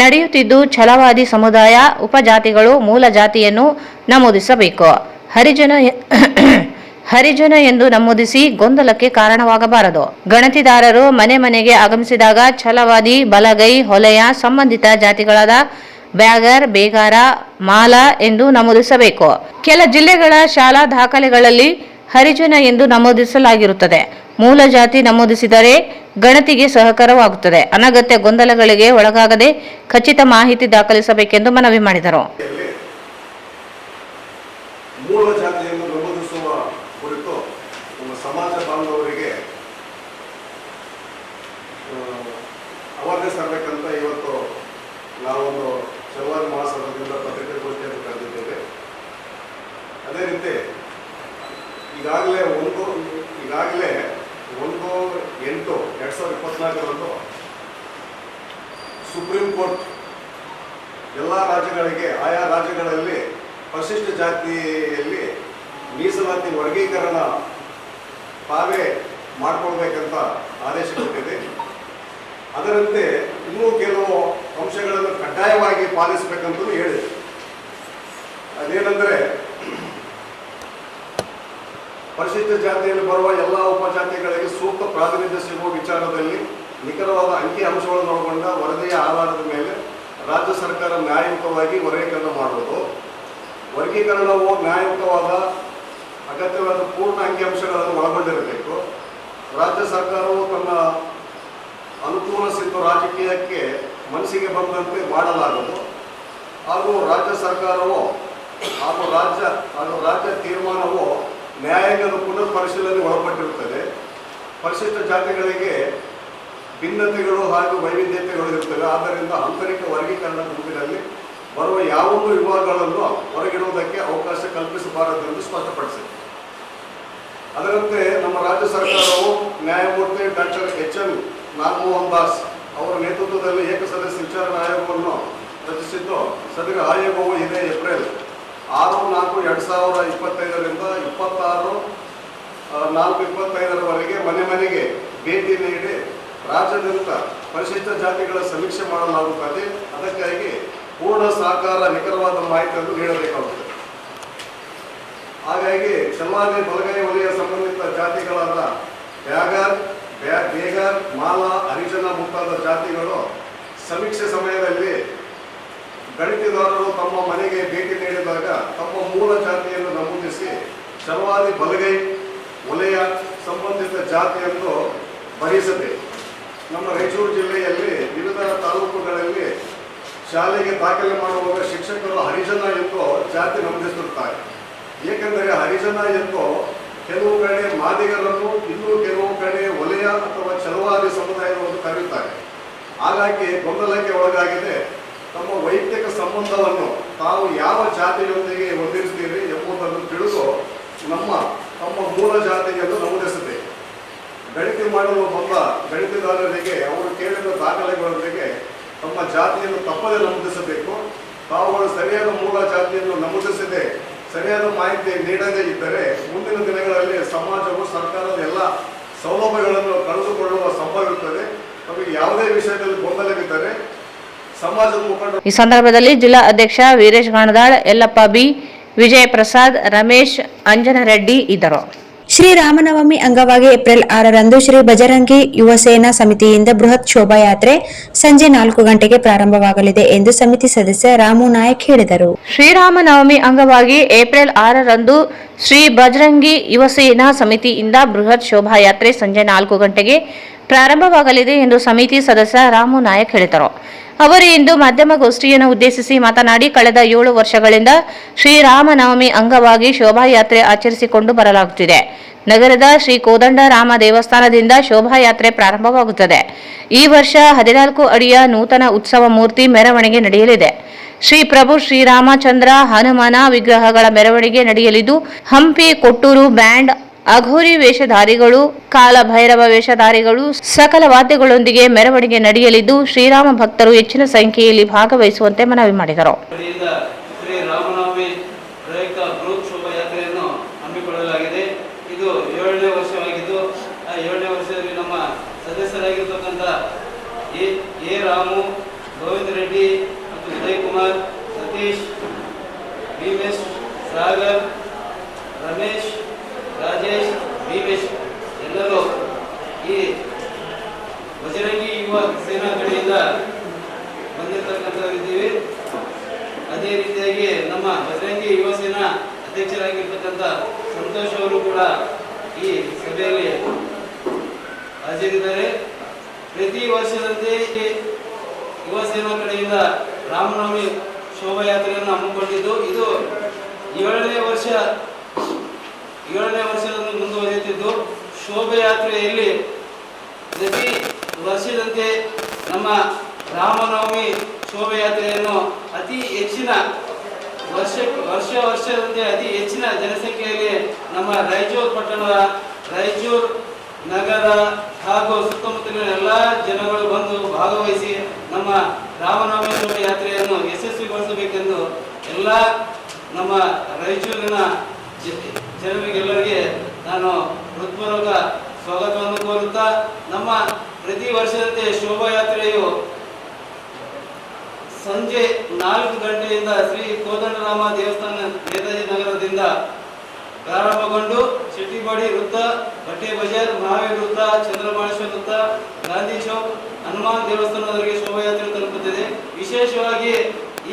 ನಡೆಯುತ್ತಿದ್ದು, ಛಲವಾದಿ ಸಮುದಾಯ ಉಪಜಾತಿಗಳು ಮೂಲ ಜಾತಿಯನ್ನು ನಮೂದಿಸಬೇಕು. ಹರಿಜನ ಎಂದು ನಮೂದಿಸಿ ಗೊಂದಲಕ್ಕೆ ಕಾರಣವಾಗಬಾರದು. ಗಣತಿದಾರರು ಮನೆ ಮನೆಗೆ ಆಗಮಿಸಿದಾಗ ಛಲವಾದಿ, ಬಲಗೈ, ಹೊಲೆಯ ಸಂಬಂಧಿತ ಜಾತಿಗಳಾದ ಬ್ಯಾಗರ್, ಬೇಗಾರ, ಮಾಲ ಎಂದು ನಮೂದಿಸಬೇಕು. ಕೆಲ ಜಿಲ್ಲೆಗಳ ಶಾಲಾ ದಾಖಲೆಗಳಲ್ಲಿ ಹರಿಜನ ಎಂದು ನಮೂದಿಸಲಾಗಿರುತ್ತದೆ. ಮೂಲ ಜಾತಿ ನಮೂದಿಸಿದರೆ ಗಣತಿಗೆ ಸಹಕಾರವಾಗುತ್ತದೆ. ಅನಗತ್ಯ ಗೊಂದಲಗಳಿಗೆ ಒಳಗಾಗದೆ ಖಚಿತ ಮಾಹಿತಿ ದಾಖಲಿಸಬೇಕೆಂದು ಮನವಿ ಮಾಡಿದರು. ಮೂಲ ಜಾತಿಯನ್ನು ನಮೂದಿಸುವ ಕುರಿತು ನಮ್ಮ ಸಮಾಜ ಬಾಂಧವರಿಗೆ ಅವೇರ್ನೆಸ್ ಆಗಬೇಕಂತ ಇವತ್ತು ನಾವೊಂದು ಛಲವಾದಿ ಮಹಾಸಭಾದಿಂದ ಪತ್ರಿಕಾಗೋಷ್ಠಿಯನ್ನು ಕರೆದಿದ್ದೇವೆ. ಅದೇ ರೀತಿ ಈಗಾಗಲೇ 1/8/2024 ಸುಪ್ರೀಂ ಕೋರ್ಟ್ ಎಲ್ಲ ರಾಜ್ಯಗಳಿಗೆ ಆಯಾ ರಾಜ್ಯಗಳಲ್ಲಿ ಪರಿಶಿಷ್ಟ ಜಾತಿಯಲ್ಲಿ ಮೀಸಲಾತಿ ವರ್ಗೀಕರಣ ತಾವೇ ಮಾಡಿಕೊಳ್ಬೇಕಂತ ಆದೇಶ ಕೊಟ್ಟಿದೆ. ಅದರಂತೆ ಇನ್ನೂ ಕೆಲವು ಅಂಶಗಳನ್ನು ಕಡ್ಡಾಯವಾಗಿ ಪಾಲಿಸಬೇಕಂತೂ ಹೇಳಿದೆ. ಅದೇನೆಂದರೆ, ಪರಿಶಿಷ್ಟ ಜಾತಿಯಲ್ಲಿ ಬರುವ ಎಲ್ಲ ಉಪಜಾತಿಗಳಿಗೆ ಸೂಕ್ತ ಪ್ರಾತಿನಿಧ್ಯ ಸಿಗುವ ವಿಚಾರದಲ್ಲಿ ನಿಖರವಾದ ಅಂಕಿ ಅಂಶಗಳನ್ನು ಒಳಗೊಂಡ ವರದಿಯ ಆಧಾರದ ಮೇಲೆ ರಾಜ್ಯ ಸರ್ಕಾರ ನ್ಯಾಯಯುತವಾಗಿ ವರ್ಗೀಕರಣ ಮಾಡುವುದು. ವರ್ಗೀಕರಣವು ನ್ಯಾಯಯುತವಾದ ಅಗತ್ಯವಾದ ಪೂರ್ಣ ಅಂಕಿಅಂಶಗಳನ್ನು ಒಳಗೊಂಡಿರಬೇಕು. ರಾಜ್ಯ ಸರ್ಕಾರವು ತನ್ನ ಅನುಕೂಲ ಸಿದ್ದು ರಾಜಕೀಯಕ್ಕೆ ಮನಸ್ಸಿಗೆ ಬಂದಂತೆ ಮಾಡಲಾಗದು. ಹಾಗೂ ರಾಜ್ಯ ಸರ್ಕಾರವು ಹಾಗೂ ರಾಜ್ಯ ತೀರ್ಮಾನವು ನ್ಯಾಯಾಂಗದ ಪುನರ್ ಪರಿಶೀಲನೆ ಒಳಪಟ್ಟಿರುತ್ತದೆ. ಪರಿಶಿಷ್ಟ ಜಾತಿಗಳಿಗೆ ಭಿನ್ನತೆಗಳು ಹಾಗೂ ವೈವಿಧ್ಯತೆಗಳು ಇರುತ್ತವೆ. ಆದ್ದರಿಂದ ಆಂತರಿಕ ವರ್ಗೀಕರಣ ಗುಂಪಿನಲ್ಲಿ ಬರುವ ಯಾವುದೋ ವಿಭಾಗಗಳನ್ನು ಹೊರಗಿಡುವುದಕ್ಕೆ ಅವಕಾಶ ಕಲ್ಪಿಸಬಾರದೆಂದು ಸ್ಪಷ್ಟಪಡಿಸಿದೆ. ಅದರಂತೆ ನಮ್ಮ ರಾಜ್ಯ ಸರ್ಕಾರವು ನ್ಯಾಯಮೂರ್ತಿ ಡಾಕ್ಟರ್ HM ನಾಗಮೋಹನ್ ದಾಸ್ ಅವರ ನೇತೃತ್ವದಲ್ಲಿ ಏಕಸದಸ್ಯ ವಿಚಾರಣಾ ಆಯೋಗವನ್ನು ರಚಿಸಿದ್ದು, ಸದರಿ ಆಯೋಗವು ಇದೇ ಏಪ್ರಿಲ್ 6/4/2025ರಿಂದ 26/4/25 ಮನೆ ಮನೆಗೆ ಭೇಟಿ ನೀಡಿ ರಾಜ್ಯಾದ್ಯಂತ ಪರಿಶಿಷ್ಟ ಜಾತಿಗಳ ಸಮೀಕ್ಷೆ ಮಾಡಲಾಗುತ್ತದೆ. ಅದಕ್ಕಾಗಿ ಪೂರ್ಣ ಸಹಕಾರ, ನಿಖರವಾದ ಮಾಹಿತಿಯನ್ನು ನೀಡಬೇಕಾಗುತ್ತದೆ. ಹಾಗಾಗಿ ಛಲವಾದಿ, ಬಲಗೈ, ಹೊಲೆಯ ಸಂಬಂಧಿತ ಜಾತಿಗಳಾದ ಬೇಗರ್, ಮಾಲ, ಹರಿಜನ ಮುಂತಾದ ಜಾತಿಗಳು ಸಮೀಕ್ಷೆ ಸಮಯದಲ್ಲಿ ಗಣಿತದಾರರು ತಮ್ಮ ಮನೆಗೆ ಭೇಟಿ ನೀಡಿದಾಗ ತಮ್ಮ ಮೂಲ ಜಾತಿಯನ್ನು ನಮೂದಿಸಿ ಛಲವಾದಿ, ಬಲಗೈ, ಹೊಲೆಯ ಸಂಬಂಧಿತ ಜಾತಿಯನ್ನು ಭರಿಸದೆ ನಮ್ಮ ರಾಯಚೂರು ಜಿಲ್ಲೆಯಲ್ಲಿ ವಿವಿಧ ತಾಲೂಕುಗಳಲ್ಲಿ ಶಾಲೆಗೆ ದಾಖಲೆ ಮಾಡುವಾಗ ಶಿಕ್ಷಕರು ಹರಿಜನ ಎಂದು ಜಾತಿ ನಮೂದಿಸುತ್ತಾರೆ. ಏಕೆಂದರೆ ಹರಿಜನ ಎಂದು ಕೆಲವು ಕಡೆ ಮಾದಿಗರನ್ನು, ಇನ್ನೂ ಕೆಲವು ಕಡೆ ವಲಯ ಅಥವಾ ಚಲವಾದಿ ಸಮುದಾಯವನ್ನು ಕರೆಯುತ್ತಾರೆ. ಹಾಗಾಗಿ ಗೊಂದಲಕ್ಕೆ ಒಳಗಾಗಿದೆ. ತಮ್ಮ ವೈಯಕ್ತಿಕ ಸಂಬಂಧವನ್ನು ತಾವು ಯಾವ ಜಾತಿಯೊಂದಿಗೆ ಹೊಂದಿರುತ್ತೀರಿ ಎಂಬುದನ್ನು ತಿಳಿದು ತಮ್ಮ ಮೂಲ ಜಾತಿಯನ್ನು ನಮೂದಿಸಬೇಕು. ಗಣತಿ ಮಾಡಲು ಬಂದ ಗಣತಿದಾರರಿಗೆ ಅವರು ಕೇಳಿದ ದಾಖಲೆಗಳೊಂದಿಗೆ ತಮ್ಮ ಜಾತಿಯನ್ನು ತಪ್ಪದೇ ನಮೂದಿಸಬೇಕು. ತಾವುಗಳು ಸರಿಯಾದ ಮೂಲ ಜಾತಿಯನ್ನು ನಮೂದಿಸದೆ ಸರಿಯಾದ ಮಾಹಿತಿ ನೀಡದೇ ಇದ್ದರೆ ಮುಂದಿನ ದಿನಗಳಲ್ಲಿ ಸಮಾಜವು ಸರ್ಕಾರದ ಎಲ್ಲ ಸೌಲಭ್ಯಗಳನ್ನು ಕಳೆದುಕೊಳ್ಳುವ ಸಂಭವವಿರುತ್ತದೆ. ನಮಗೆ ಯಾವುದೇ ವಿಷಯದಲ್ಲಿ ಗೊಂದಲವಿದ್ದರೆ ಸಮಾಜದ ಮುಖಂಡರು. ಈ ಸಂದರ್ಭದಲ್ಲಿ ಜಿಲ್ಲಾ ಅಧ್ಯಕ್ಷ ವೀರೇಶ್ ಗಾಣದಾಳ್, ಯಲ್ಲಪ್ಪ ಬಿ, ವಿಜಯ ಪ್ರಸಾದ್, ರಮೇಶ್, ಅಂಜನರೆಡ್ಡಿ ಇದ್ದರು. ಶ್ರೀರಾಮನವಮಿ ಅಂಗವಾಗಿ ಏಪ್ರಿಲ್ 6ರಂದು ಶ್ರೀ ಬಜರಂಗಿ ಯುವ ಸೇನಾ ಸಮಿತಿಯಿಂದ ಬೃಹತ್ ಶೋಭಾಯಾತ್ರೆ ಸಂಜೆ 4 ಗಂಟೆಗೆ ಪ್ರಾರಂಭವಾಗಲಿದೆ ಎಂದು ಸಮಿತಿ ಸದಸ್ಯ ರಾಮು ನಾಯಕ್ ಹೇಳಿದರು. ಶ್ರೀರಾಮನವಮಿ ಅಂಗವಾಗಿ ಏಪ್ರಿಲ್ 6ರಂದು ಶ್ರೀ ಬಜರಂಗಿ ಯುವ ಸೇನಾ ಸಮಿತಿಯಿಂದ ಬೃಹತ್ ಶೋಭಾಯಾತ್ರೆ ಸಂಜೆ 4 ಗಂಟೆಗೆ ಪ್ರಾರಂಭವಾಗಲಿದೆ ಎಂದು ಸಮಿತಿ ಸದಸ್ಯ ರಾಮು ನಾಯಕ್ ಹೇಳಿದರು. ಅವರು ಇಂದು ಮಾಧ್ಯಮಗೋಷ್ಠಿಯನ್ನು ಉದ್ದೇಶಿಸಿ ಮಾತನಾಡಿ, ಕಳೆದ 7 ವರ್ಷಗಳಿಂದ ಶ್ರೀರಾಮನವಮಿ ಅಂಗವಾಗಿ ಶೋಭಾಯಾತ್ರೆ ಆಚರಿಸಿಕೊಂಡು ಬರಲಾಗುತ್ತಿದೆ. ನಗರದ ಶ್ರೀ ಕೋದಂಡರಾಮ ದೇವಸ್ಥಾನದಿಂದ ಶೋಭಾಯಾತ್ರೆ ಪ್ರಾರಂಭವಾಗುತ್ತದೆ. ಈ ವರ್ಷ 14 ಅಡಿಯ ನೂತನ ಉತ್ಸವ ಮೂರ್ತಿ ಮೆರವಣಿಗೆ ನಡೆಯಲಿದೆ. ಶ್ರೀ ಪ್ರಭು ಶ್ರೀರಾಮಚಂದ್ರ ಹನುಮನ ವಿಗ್ರಹಗಳ ಮೆರವಣಿಗೆ ನಡೆಯಲಿದ್ದು, ಹಂಪಿ, ಕೊಟ್ಟೂರು ಬ್ಯಾಂಡ್, ಅಘೋರಿ ವೇಷಧಾರಿಗಳು, ಕಾಲಭೈರವ ವೇಷಧಾರಿಗಳು, ಸಕಲ ವಾದ್ಯಗಳೊಂದಿಗೆ ಮೆರವಣಿಗೆ ನಡೆಯಲಿದ್ದು, ಶ್ರೀರಾಮ ಭಕ್ತರು ಹೆಚ್ಚಿನ ಸಂಖ್ಯೆಯಲ್ಲಿ ಭಾಗವಹಿಸುವಂತೆ ಮನವಿ ಮಾಡಿದರು. ಶ್ರೀರಾಮನವಮಿ ಪ್ರಯುಕ್ತ ಬೃಹತ್ ಶೋಭಾಯಾತ್ರೆಯನ್ನು ಹಮ್ಮಿಕೊಳ್ಳಲಾಗಿದೆ. ಇದು 7ನೇ ವರ್ಷವಾಗಿದ್ದು, ಆ 7ನೇ ವರ್ಷದಲ್ಲಿ ನಮ್ಮ ಸದಸ್ಯರಾಗಿರ್ತಕ್ಕಂಥ ಎ ರಾಮು, ಗೋವಿಂದ ರೆಡ್ಡಿ ಮತ್ತು ವಿಜಯ್ ಕುಮಾರ್, ಸತೀಶ್, ಭೀಮೇಶ್, ಸಾಗರ್, ರಮೇಶ್, ರಾಜೇಶ್, ಭೀಮೇಶ್ ಎಲ್ಲರೂ ಈ ಬಜರಂಗಿ ಯುವ ಸೇನಾ ಕಡೆಯಿಂದ ಬಂದಿರತಕ್ಕಂಥವರಿದ್ದೀವಿ. ಅದೇ ರೀತಿಯಾಗಿ ನಮ್ಮ ಬಜರಂಗಿ ಯುವ ಸೇನಾ ಅಧ್ಯಕ್ಷರಾಗಿರ್ತಕ್ಕಂಥ ಸಂತೋಷ್ ಅವರು ಕೂಡ ಈ ಸಭೆಯಲ್ಲಿ ಹಾಜರಿದ್ದಾರೆ. ಪ್ರತಿ ವರ್ಷದಂತೆ ಯುವ ಸೇನಾ ಕಡೆಯಿಂದ ರಾಮನವಮಿ ಶೋಭಾಯಾತ್ರೆಯನ್ನು ಹಮ್ಮಿಕೊಂಡಿದ್ದು, ಇದು 7ನೇ ವರ್ಷದಂದು ಮುಂದುವರಿಯುತ್ತಿದ್ದು, ಶೋಭಾಯಾತ್ರೆಯಲ್ಲಿ ಪ್ರತಿ ವರ್ಷದಂತೆ ನಮ್ಮ ರಾಮನವಮಿ ಶೋಭಾಯಾತ್ರೆಯನ್ನು ಅತಿ ಹೆಚ್ಚಿನ ವರ್ಷದಂತೆ ಅತಿ ಹೆಚ್ಚಿನ ಜನಸಂಖ್ಯೆಯಲ್ಲಿ ನಮ್ಮ ರಾಯಚೂರು ಪಟ್ಟಣದ, ರಾಯಚೂರು ನಗರ ಹಾಗೂ ಸುತ್ತಮುತ್ತಲಿನ ಎಲ್ಲ ಜನಗಳು ಬಂದು ಭಾಗವಹಿಸಿ ನಮ್ಮ ರಾಮನವಮಿ ಶೋಭಾಯಾತ್ರೆಯನ್ನು ಯಶಸ್ವಿಗೊಳಿಸಬೇಕೆಂದು ಎಲ್ಲ ನಮ್ಮ ರಾಯಚೂರಿನ ಜನರಿಗೆಲ್ಲರಿಗೆ ನಾನು ಹೃತ್ಪೂರ್ವಕ ಸ್ವಾಗತವನ್ನು ಕೋರುತ್ತಾ, ನಮ್ಮ ಪ್ರತಿ ವರ್ಷದಂತೆ ಶೋಭಾಯಾತ್ರೆಯು ಸಂಜೆ 4 ಗಂಟೆಯಿಂದ ಶ್ರೀ ಕೋದಂಡರಾಮ ದೇವಸ್ಥಾನ ನೇತಾಜಿ ನಗರದಿಂದ ಪ್ರಾರಂಭಗೊಂಡು ಶೆಟ್ಟಿಗೋಡಿ ವೃತ್ತ, ಬಟ್ಟೆ ಬಜಾರ್, ಮಹಾವೀರ್ ವೃತ್ತ, ಚಂದ್ರಮಾಳೇಶ್ವರ ವೃತ್ತ, ಗಾಂಧಿ ಚೌಕ್, ಹನುಮಾನ್ ದೇವಸ್ಥಾನದವರೆಗೆ ಶೋಭಾಯಾತ್ರೆ ತಲುಪುತ್ತದೆ. ವಿಶೇಷವಾಗಿ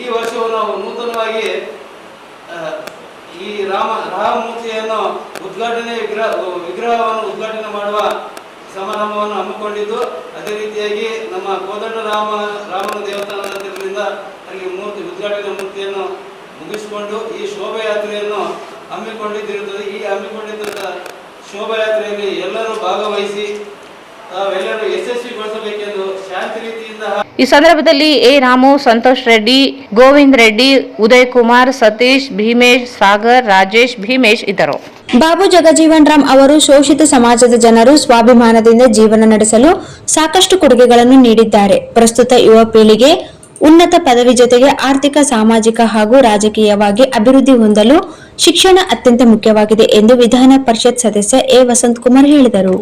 ಈ ವರ್ಷವು ನಾವು ನೂತನವಾಗಿ ಈ ರಾಮಮೂರ್ತಿಯನ್ನು ವಿಗ್ರಹವನ್ನು ಉದ್ಘಾಟನೆ ಮಾಡುವ ಸಮಾರಂಭವನ್ನು ಹಮ್ಮಿಕೊಂಡಿದ್ದು, ಅದೇ ರೀತಿಯಾಗಿ ನಮ್ಮ ರಾಮನ ದೇವಸ್ಥಾನದಿಂದ ಅಲ್ಲಿ ಉದ್ಘಾಟನಾ ಮೂರ್ತಿಯನ್ನು ಮುಗಿಸಿಕೊಂಡು ಈ ಶೋಭಾಯಾತ್ರೆಯನ್ನು ಹಮ್ಮಿಕೊಂಡಿದ್ದಿರುತ್ತದೆ. ಈ ಹಮ್ಮಿಕೊಂಡಿದ್ದ ಶೋಭಾಯಾತ್ರೆಯಲ್ಲಿ ಎಲ್ಲರೂ ಭಾಗವಹಿಸಿ ತಾವೆಲ್ಲರೂ ಯಶಸ್ವಿಗೊಳಿಸಬೇಕೆಂದು ಶಾಂತಿ ರೀತಿಯಿಂದ. ಈ ಸಂದರ್ಭದಲ್ಲಿ ಎ ರಾಮು, ಸಂತೋಷ್ ರೆಡ್ಡಿ, ಗೋವಿಂದ್ ರೆಡ್ಡಿ, ಉದಯ್ ಕುಮಾರ್, ಸತೀಶ್, ಭೀಮೇಶ್, ಸಾಗರ್, ರಾಜೇಶ್, ಭೀಮೇಶ್ ಇದ್ದರು. ಬಾಬು ಜಗಜೀವನ್ ರಾಮ್ ಅವರು ಶೋಷಿತ ಸಮಾಜದ ಜನರು ಸ್ವಾಭಿಮಾನದಿಂದ ಜೀವನ ನಡೆಸಲು ಸಾಕಷ್ಟು ಕೊಡುಗೆಗಳನ್ನು ನೀಡಿದ್ದಾರೆ. ಪ್ರಸ್ತುತ ಯುವ ಪೀಳಿಗೆ ಉನ್ನತ ಪದವಿ ಜೊತೆಗೆ ಆರ್ಥಿಕ, ಸಾಮಾಜಿಕ ಹಾಗೂ ರಾಜಕೀಯವಾಗಿ ಅಭಿವೃದ್ಧಿ ಹೊಂದಲು ಶಿಕ್ಷಣ ಅತ್ಯಂತ ಮುಖ್ಯವಾಗಿದೆ ಎಂದು ವಿಧಾನ ಪರಿಷತ್ ಸದಸ್ಯ ಎ ವಸಂತಕುಮಾರ್ ಹೇಳಿದರು.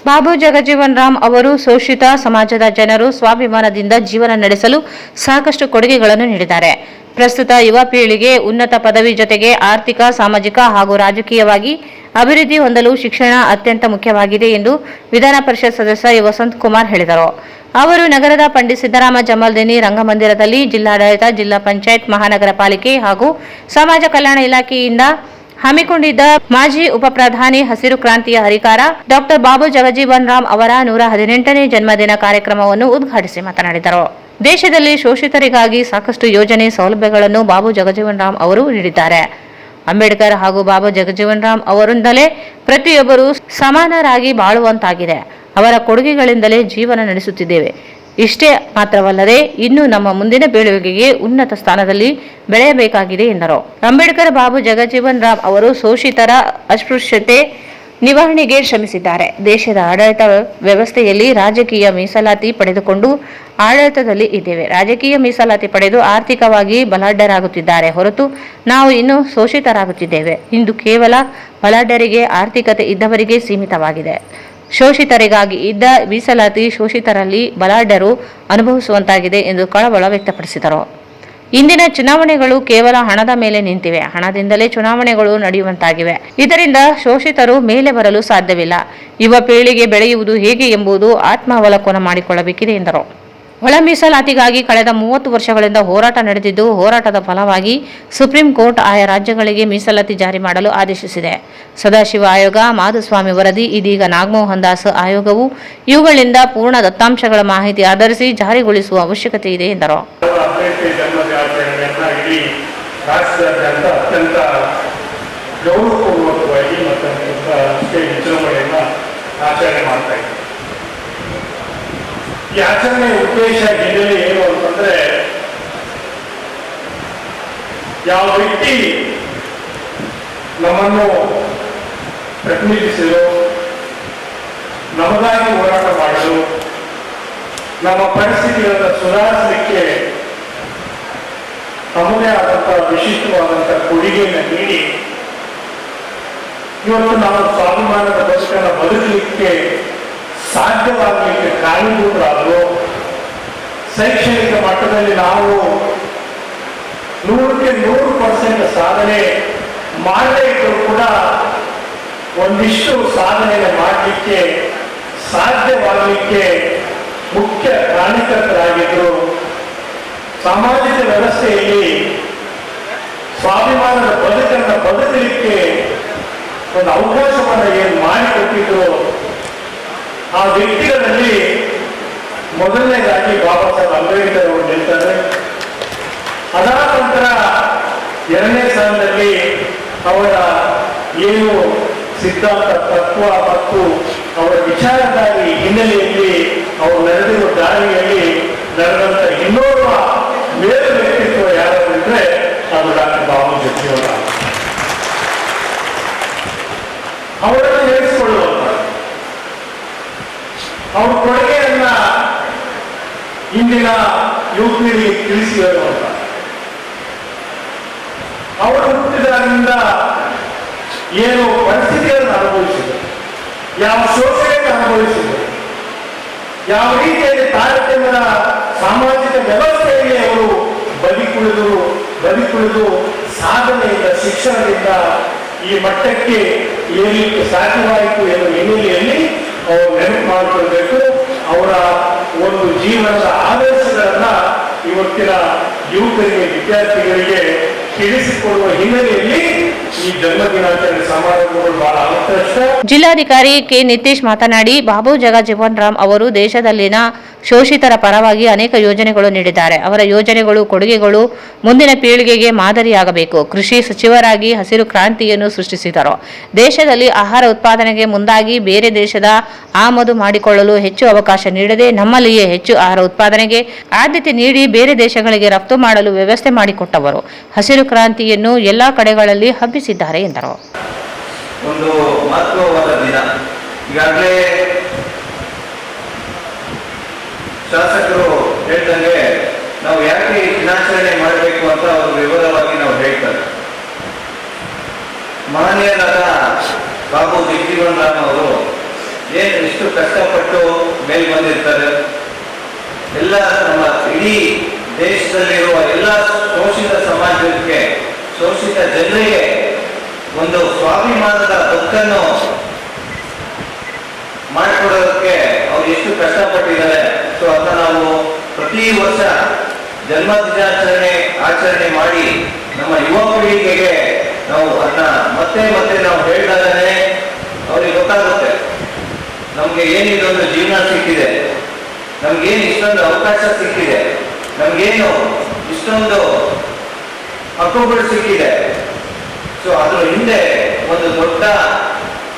ಬಾಬು ಜಗಜೀವನ್ ರಾಮ್ ಅವರು ಶೋಷಿತ ಸಮಾಜದ ಜನರು ಸ್ವಾಭಿಮಾನದಿಂದ ಜೀವನ ನಡೆಸಲು ಸಾಕಷ್ಟು ಕೊಡುಗೆಗಳನ್ನು ನೀಡಿದ್ದಾರೆ. ಪ್ರಸ್ತುತ ಯುವ ಪೀಳಿಗೆ ಉನ್ನತ ಪದವಿ ಜೊತೆಗೆ ಆರ್ಥಿಕ, ಸಾಮಾಜಿಕ ಹಾಗೂ ರಾಜಕೀಯವಾಗಿ ಅಭಿವೃದ್ಧಿ ಹೊಂದಲು ಶಿಕ್ಷಣ ಅತ್ಯಂತ ಮುಖ್ಯವಾಗಿದೆ ಎಂದು ವಿಧಾನ ಪರಿಷತ್ ಸದಸ್ಯ ಎ ವಸಂತಕುಮಾರ್ ಹೇಳಿದರು. ಅವರು ನಗರದ ಪಂಡಿತ್ ಸಿದ್ದರಾಮ ಜಮಾಲ್ದಿನಿ ರಂಗಮಂದಿರದಲ್ಲಿ ಜಿಲ್ಲಾಡಳಿತ, ಜಿಲ್ಲಾ ಪಂಚಾಯತ್, ಮಹಾನಗರ ಪಾಲಿಕೆ ಹಾಗೂ ಸಮಾಜ ಕಲ್ಯಾಣ ಇಲಾಖೆಯಿಂದ ಹಮ್ಮಿಕೊಂಡಿದ್ದ ಮಾಜಿ ಉಪಪ್ರಧಾನಿ ಹಸಿರು ಕ್ರಾಂತಿಯ ಹರಿಕಾರ ಡಾಕ್ಟರ್ ಬಾಬು ಜಗಜೀವನ್ ರಾಮ್ ಅವರ 118ನೇ ಜನ್ಮದಿನ ಕಾರ್ಯಕ್ರಮವನ್ನು ಉದ್ಘಾಟಿಸಿ ಮಾತನಾಡಿದರು. ದೇಶದಲ್ಲಿ ಶೋಷಿತರಿಗಾಗಿ ಸಾಕಷ್ಟು ಯೋಜನೆ ಸೌಲಭ್ಯಗಳನ್ನು ಬಾಬು ಜಗಜೀವನ್ ರಾಮ್ ಅವರು ನೀಡಿದ್ದಾರೆ. ಅಂಬೇಡ್ಕರ್ ಹಾಗೂ ಬಾಬು ಜಗಜೀವನ್ ರಾಮ್ ಅವರಿಂದಲೇ ಪ್ರತಿಯೊಬ್ಬರೂ ಸಮಾನರಾಗಿ ಬಾಳುವಂತಾಗಿದೆ. ಅವರ ಕೊಡುಗೆಗಳಿಂದಲೇ ಜೀವನ ನಡೆಸುತ್ತಿದ್ದೇವೆ. ಇಷ್ಟೇ ಮಾತ್ರವಲ್ಲದೆ ಇನ್ನು ನಮ್ಮ ಮುಂದಿನ ಪೀಳಿಗೆಗೆ ಉನ್ನತ ಸ್ಥಾನದಲ್ಲಿ ಬೆಳೆಯಬೇಕಾಗಿದೆ ಎಂದರು. ಅಂಬೇಡ್ಕರ್ ಬಾಬು ಜಗಜೀವನ್ ರಾಮ್ ಅವರು ಶೋಷಿತರ ಅಸ್ಪೃಶ್ಯತೆ ನಿವಾರಣೆಗೆ ಶ್ರಮಿಸಿದ್ದಾರೆ. ದೇಶದ ಆಡಳಿತ ವ್ಯವಸ್ಥೆಯಲ್ಲಿ ರಾಜಕೀಯ ಮೀಸಲಾತಿ ಪಡೆದುಕೊಂಡು ಆಡಳಿತದಲ್ಲಿ ಇದ್ದೇವೆ. ರಾಜಕೀಯ ಮೀಸಲಾತಿ ಪಡೆದು ಆರ್ಥಿಕವಾಗಿ ಬಲಾಢ್ಯರಾಗುತ್ತಿದ್ದಾರೆ ಹೊರತು ನಾವು ಇನ್ನೂ ಶೋಷಿತರಾಗುತ್ತಿದ್ದೇವೆ. ಇಂದು ಕೇವಲ ಬಲಾಢ್ಯರಿಗೆ, ಆರ್ಥಿಕತೆ ಇದ್ದವರಿಗೆ ಸೀಮಿತವಾಗಿದೆ. ಶೋಷಿತರಿಗಾಗಿ ಇದ್ದ ಮೀಸಲಾತಿ ಶೋಷಿತರಲ್ಲಿ ಬಲಾಢ್ಯರು ಅನುಭವಿಸುವಂತಾಗಿದೆ ಎಂದು ಕಳವಳ ವ್ಯಕ್ತಪಡಿಸಿದರು. ಇಂದಿನ ಚುನಾವಣೆಗಳು ಕೇವಲ ಹಣದ ಮೇಲೆ ನಿಂತಿವೆ. ಹಣದಿಂದಲೇ ಚುನಾವಣೆಗಳು ನಡೆಯುವಂತಾಗಿವೆ. ಇದರಿಂದ ಶೋಷಿತರು ಮೇಲೆ ಬರಲು ಸಾಧ್ಯವಿಲ್ಲ. ಯುವ ಪೀಳಿಗೆ ಬೆಳೆಯುವುದು ಹೇಗೆ ಎಂಬುದು ಆತ್ಮಾವಲೋಕನ ಮಾಡಿಕೊಳ್ಳಬೇಕಿದೆ ಎಂದರು. ಒಳ ಮೀಸಲಾತಿಗಾಗಿ ಕಳೆದ 30 ವರ್ಷಗಳಿಂದ ಹೋರಾಟ ನಡೆದಿದ್ದು, ಹೋರಾಟದ ಫಲವಾಗಿ ಸುಪ್ರೀಂ ಕೋರ್ಟ್ ಆಯಾ ರಾಜ್ಯಗಳಿಗೆ ಮೀಸಲಾತಿ ಜಾರಿ ಮಾಡಲು ಆದೇಶಿಸಿದೆ. ಸದಾಶಿವ ಆಯೋಗ, ಮಾಧುಸ್ವಾಮಿ ವರದಿ, ಇದೀಗ ನಾಗಮೋಹನ್ ದಾಸ್ ಆಯೋಗವು ಇವುಗಳಿಂದ ಪೂರ್ಣ ದತ್ತಾಂಶಗಳ ಮಾಹಿತಿ ಆಧರಿಸಿ ಜಾರಿಗೊಳಿಸುವ ಅವಶ್ಯಕತೆ ಇದೆ ಎಂದರು. ರಾಷ್ಟ್ರಾದ್ಯಂತ ಅತ್ಯಂತ ಗೌರವಪೂರ್ವಕವಾಗಿ ಮತ್ತು ವಿಜೃಂಭಣೆಯನ್ನು ಆಚರಣೆ ಮಾಡ್ತಾ ಇದ್ದಾರೆ. ಈ ಆಚರಣೆ ಉದ್ದೇಶ ಹಿನ್ನೆಲೆ ಏನು ಅಂತಂದ್ರೆ, ಯಾವ ವ್ಯಕ್ತಿ ನಮ್ಮನ್ನು ಪ್ರತಿನಿಧಿಸಲು, ನಮಗಾಗಿ ಹೋರಾಟ ಮಾಡಲು, ನಮ್ಮ ಪರಿಸ್ಥಿತಿಗಳನ್ನು ಸುಧಾರಿಸಲಿಕ್ಕೆ ತಮ್ಮದೇ ಆದಂತಹ ವಿಶಿಷ್ಟವಾದಂತಹ ಕೊಡುಗೆಯನ್ನು ನೀಡಿ ಇವತ್ತು ನಾವು ಸ್ವಾಭಿಮಾನದ ಬದುಕನ್ನು ಬದುಕಲಿಕ್ಕೆ ಸಾಧ್ಯವಾಗಲಿಕ್ಕೆ ಕಾರಣೀಭೂತರಾದರು. ಶೈಕ್ಷಣಿಕ ಮಟ್ಟದಲ್ಲಿ ನಾವು 100ಕ್ಕೆ 100% ಸಾಧನೆ ಮಾಡದೇ ಇದ್ದರೂ ಕೂಡ ಒಂದಿಷ್ಟು ಸಾಧನೆಯನ್ನು ಮಾಡಲಿಕ್ಕೆ ಸಾಧ್ಯವಾಗಲಿಕ್ಕೆ ಮುಖ್ಯ ಕಾರಣಕರ್ತರಾಗಿದ್ದರು. ಸಾಮಾಜಿಕ ವ್ಯವಸ್ಥೆಯಲ್ಲಿ ಸ್ವಾಭಿಮಾನದ ಬದುಕನ್ನು ಬದುಕಲಿಕ್ಕೆ ಒಂದು ಅವಕಾಶವನ್ನು ಏನು ಮಾಡಿಕೊಟ್ಟಿದ್ರು, ಆ ವ್ಯಕ್ತಿಗಳಲ್ಲಿ ಮೊದಲನೇದಾಗಿ ಬಾಬಾ ಸಾಹೇಬ್ ಅಂಬೇಡ್ಕರ್ ಅವರು ನಿಲ್ತಾರೆ. ಅದಾದ ನಂತರ 2ನೇ ಸ್ಥಾನದಲ್ಲಿ ಅವರ ಏನು ಸಿದ್ಧಾಂತ, ತತ್ವ ಮತ್ತು ಅವರ ವಿಚಾರಧಾರಿ ಹಿನ್ನೆಲೆಯಲ್ಲಿ ಅವರು ನಡೆದಿರುವ ದಾರಿಯಲ್ಲಿ ನಡೆದಂತ ಇನ್ನೋರ್ವ ಮೇಲು ವ್ಯಕ್ತಿತ್ವ ಯಾರಾದ್ರೆ ಅದು ಡಾಕ್ಟರ್ ಬಾಬು ಜಗಜೀವನ್ ರಾಮ್ ಅವರನ್ನು ನೆನೆಸಿಕೊಳ್ಳುವಂತ, ಅವ್ರ ಕೊಡುಗೆಯನ್ನ ಇಂದಿನ ಯುವಕರಿಗೆ ತಿಳಿಸಿ ಹೇಳುವಂತ, ಅವರು ಹುಟ್ಟಿದಾಗಿನಿಂದ ಏನು ಪರಿಸ್ಥಿತಿಯನ್ನು ಅನುಭವಿಸಿದರು, ಯಾವ ಶೋಷಣೆಯನ್ನು ಅನುಭವಿಸಿದರು, ಯಾವ ರೀತಿಯಲ್ಲಿ ತಾರತಮ್ಯದ ಸಾಮಾಜಿಕ ವ್ಯವಸ್ಥೆಯಲ್ಲಿ ಅವರು ಬದುಕುಳಿದು ಸಾಧನೆಯಿಂದ, ಶಿಕ್ಷಣದಿಂದ ಈ ಮಟ್ಟಕ್ಕೆ ಏರಲಿಕ್ಕೆ ಸಾಧ್ಯವಾಯಿತು ಎನ್ನುವ ಹಿನ್ನೆಲೆಯಲ್ಲಿ ಅವರು ನೆನಪು ಮಾಡಿಕೊಳ್ಬೇಕು. ಅವರ ಒಂದು ಜೀವನದ ಆದರ್ಶಗಳನ್ನ ಇವತ್ತಿನ ಯುವಕರಿಗೆ, ವಿದ್ಯಾರ್ಥಿಗಳಿಗೆ ತಿಳಿಸಿಕೊಡುವ ಹಿನ್ನೆಲೆಯಲ್ಲಿ ಈ ಜನ್ಮದಿನಾಚರಣೆ ಸಮಾರಂಭಗಳು ಬಹಳ ಅವಕಾಶ. ಜಿಲ್ಲಾಧಿಕಾರಿ ಕೆ ನಿತೀಶ್ ಮಾತನಾಡಿ, ಬಾಬು ಜಗಜೀವನ್ ರಾಮ್ ಅವರು ದೇಶದಲ್ಲಿನ ಶೋಷಿತರ ಪರವಾಗಿ ಅನೇಕ ಯೋಜನೆಗಳು ನೀಡಿದ್ದಾರೆ. ಅವರ ಯೋಜನೆಗಳು, ಕೊಡುಗೆಗಳು ಮುಂದಿನ ಪೀಳಿಗೆಗೆ ಮಾದರಿಯಾಗಬೇಕು. ಕೃಷಿ ಸಚಿವರಾಗಿ ಹಸಿರು ಕ್ರಾಂತಿಯನ್ನು ಸೃಷ್ಟಿಸಿದರು. ದೇಶದಲ್ಲಿ ಆಹಾರ ಉತ್ಪಾದನೆಗೆ ಮುಂದಾಗಿ ಬೇರೆ ದೇಶದ ಆಮದು ಮಾಡಿಕೊಳ್ಳಲು ಹೆಚ್ಚು ಅವಕಾಶ ನೀಡದೆ ನಮ್ಮಲ್ಲಿಯೇ ಹೆಚ್ಚು ಆಹಾರ ಉತ್ಪಾದನೆಗೆ ಆದ್ಯತೆ ನೀಡಿ ಬೇರೆ ದೇಶಗಳಿಗೆ ರಫ್ತು ಮಾಡಲು ವ್ಯವಸ್ಥೆ ಮಾಡಿಕೊಟ್ಟವರು. ಹಸಿರು ಕ್ರಾಂತಿಯನ್ನು ಎಲ್ಲಾ ಕಡೆಗಳಲ್ಲಿ ಹಬ್ಬಿಸಿದ್ದಾರೆ ಎಂದರು. ಒಂದು ಮಹತ್ವವಾದ ದಿನ. ಈಗಾಗಲೇ ಶಾಸಕರು ಹೇಳ್ದಂಗೆ ನಾವು ಯಾಕೆ ದಿನಾಚರಣೆ ಮಾಡಬೇಕು ಅಂತ ಅವರು ವಿವರವಾಗಿ ನಾವು ಹೇಳ್ತಾರೆ. ಮಹನೀಯರಾದ ಬಾಬು ಜಗಜೀವನ್ ರಾಮ್ ಅವರು ಏನು ಇಷ್ಟು ಕಷ್ಟಪಟ್ಟು ಮೇಲ್ ಬಂದಿರ್ತಾರೆ. ಎಲ್ಲ ನಮ್ಮ ಇಡೀ ದೇಶದಲ್ಲಿರುವ ಎಲ್ಲ ಶೋಷಿತ ಸಮಾಜಕ್ಕೆ, ಶೋಷಿತ ಜನರಿಗೆ ಒಂದು ಸ್ವಾಭಿಮಾನದ ಬದುಕನ್ನು ಮಾಡಿಕೊಡೋದಕ್ಕೆ ಅವ್ರು ಎಷ್ಟು ಕಷ್ಟಪಟ್ಟಿದ್ದಾರೆ. ಸೊ ಅದನ್ನ ನಾವು ಪ್ರತಿ ವರ್ಷ ಜನ್ಮ ದಿನಾಚರಣೆ ಆಚರಣೆ ಮಾಡಿ ನಮ್ಮ ಯುವ ಪೀಳಿಗೆಗೆ ನಾವು ಅದನ್ನ ಮತ್ತೆ ಮತ್ತೆ ನಾವು ಹೇಳಿದಾಗಲೇ ಅವ್ರಿಗೆ ಗೊತ್ತಾಗುತ್ತೆ ನಮ್ಗೆ ಏನಿದೊಂದು ಜೀವನ ಸಿಕ್ಕಿದೆ, ನಮ್ಗೇನು ಇಷ್ಟೊಂದು ಅವಕಾಶ ಸಿಕ್ಕಿದೆ, ನಮ್ಗೇನು ಇಷ್ಟೊಂದು ಹಕ್ಕುಗಳು ಸಿಕ್ಕಿದೆ. ಸೊ ಅದ್ರ ಹಿಂದೆ ಒಂದು ದೊಡ್ಡ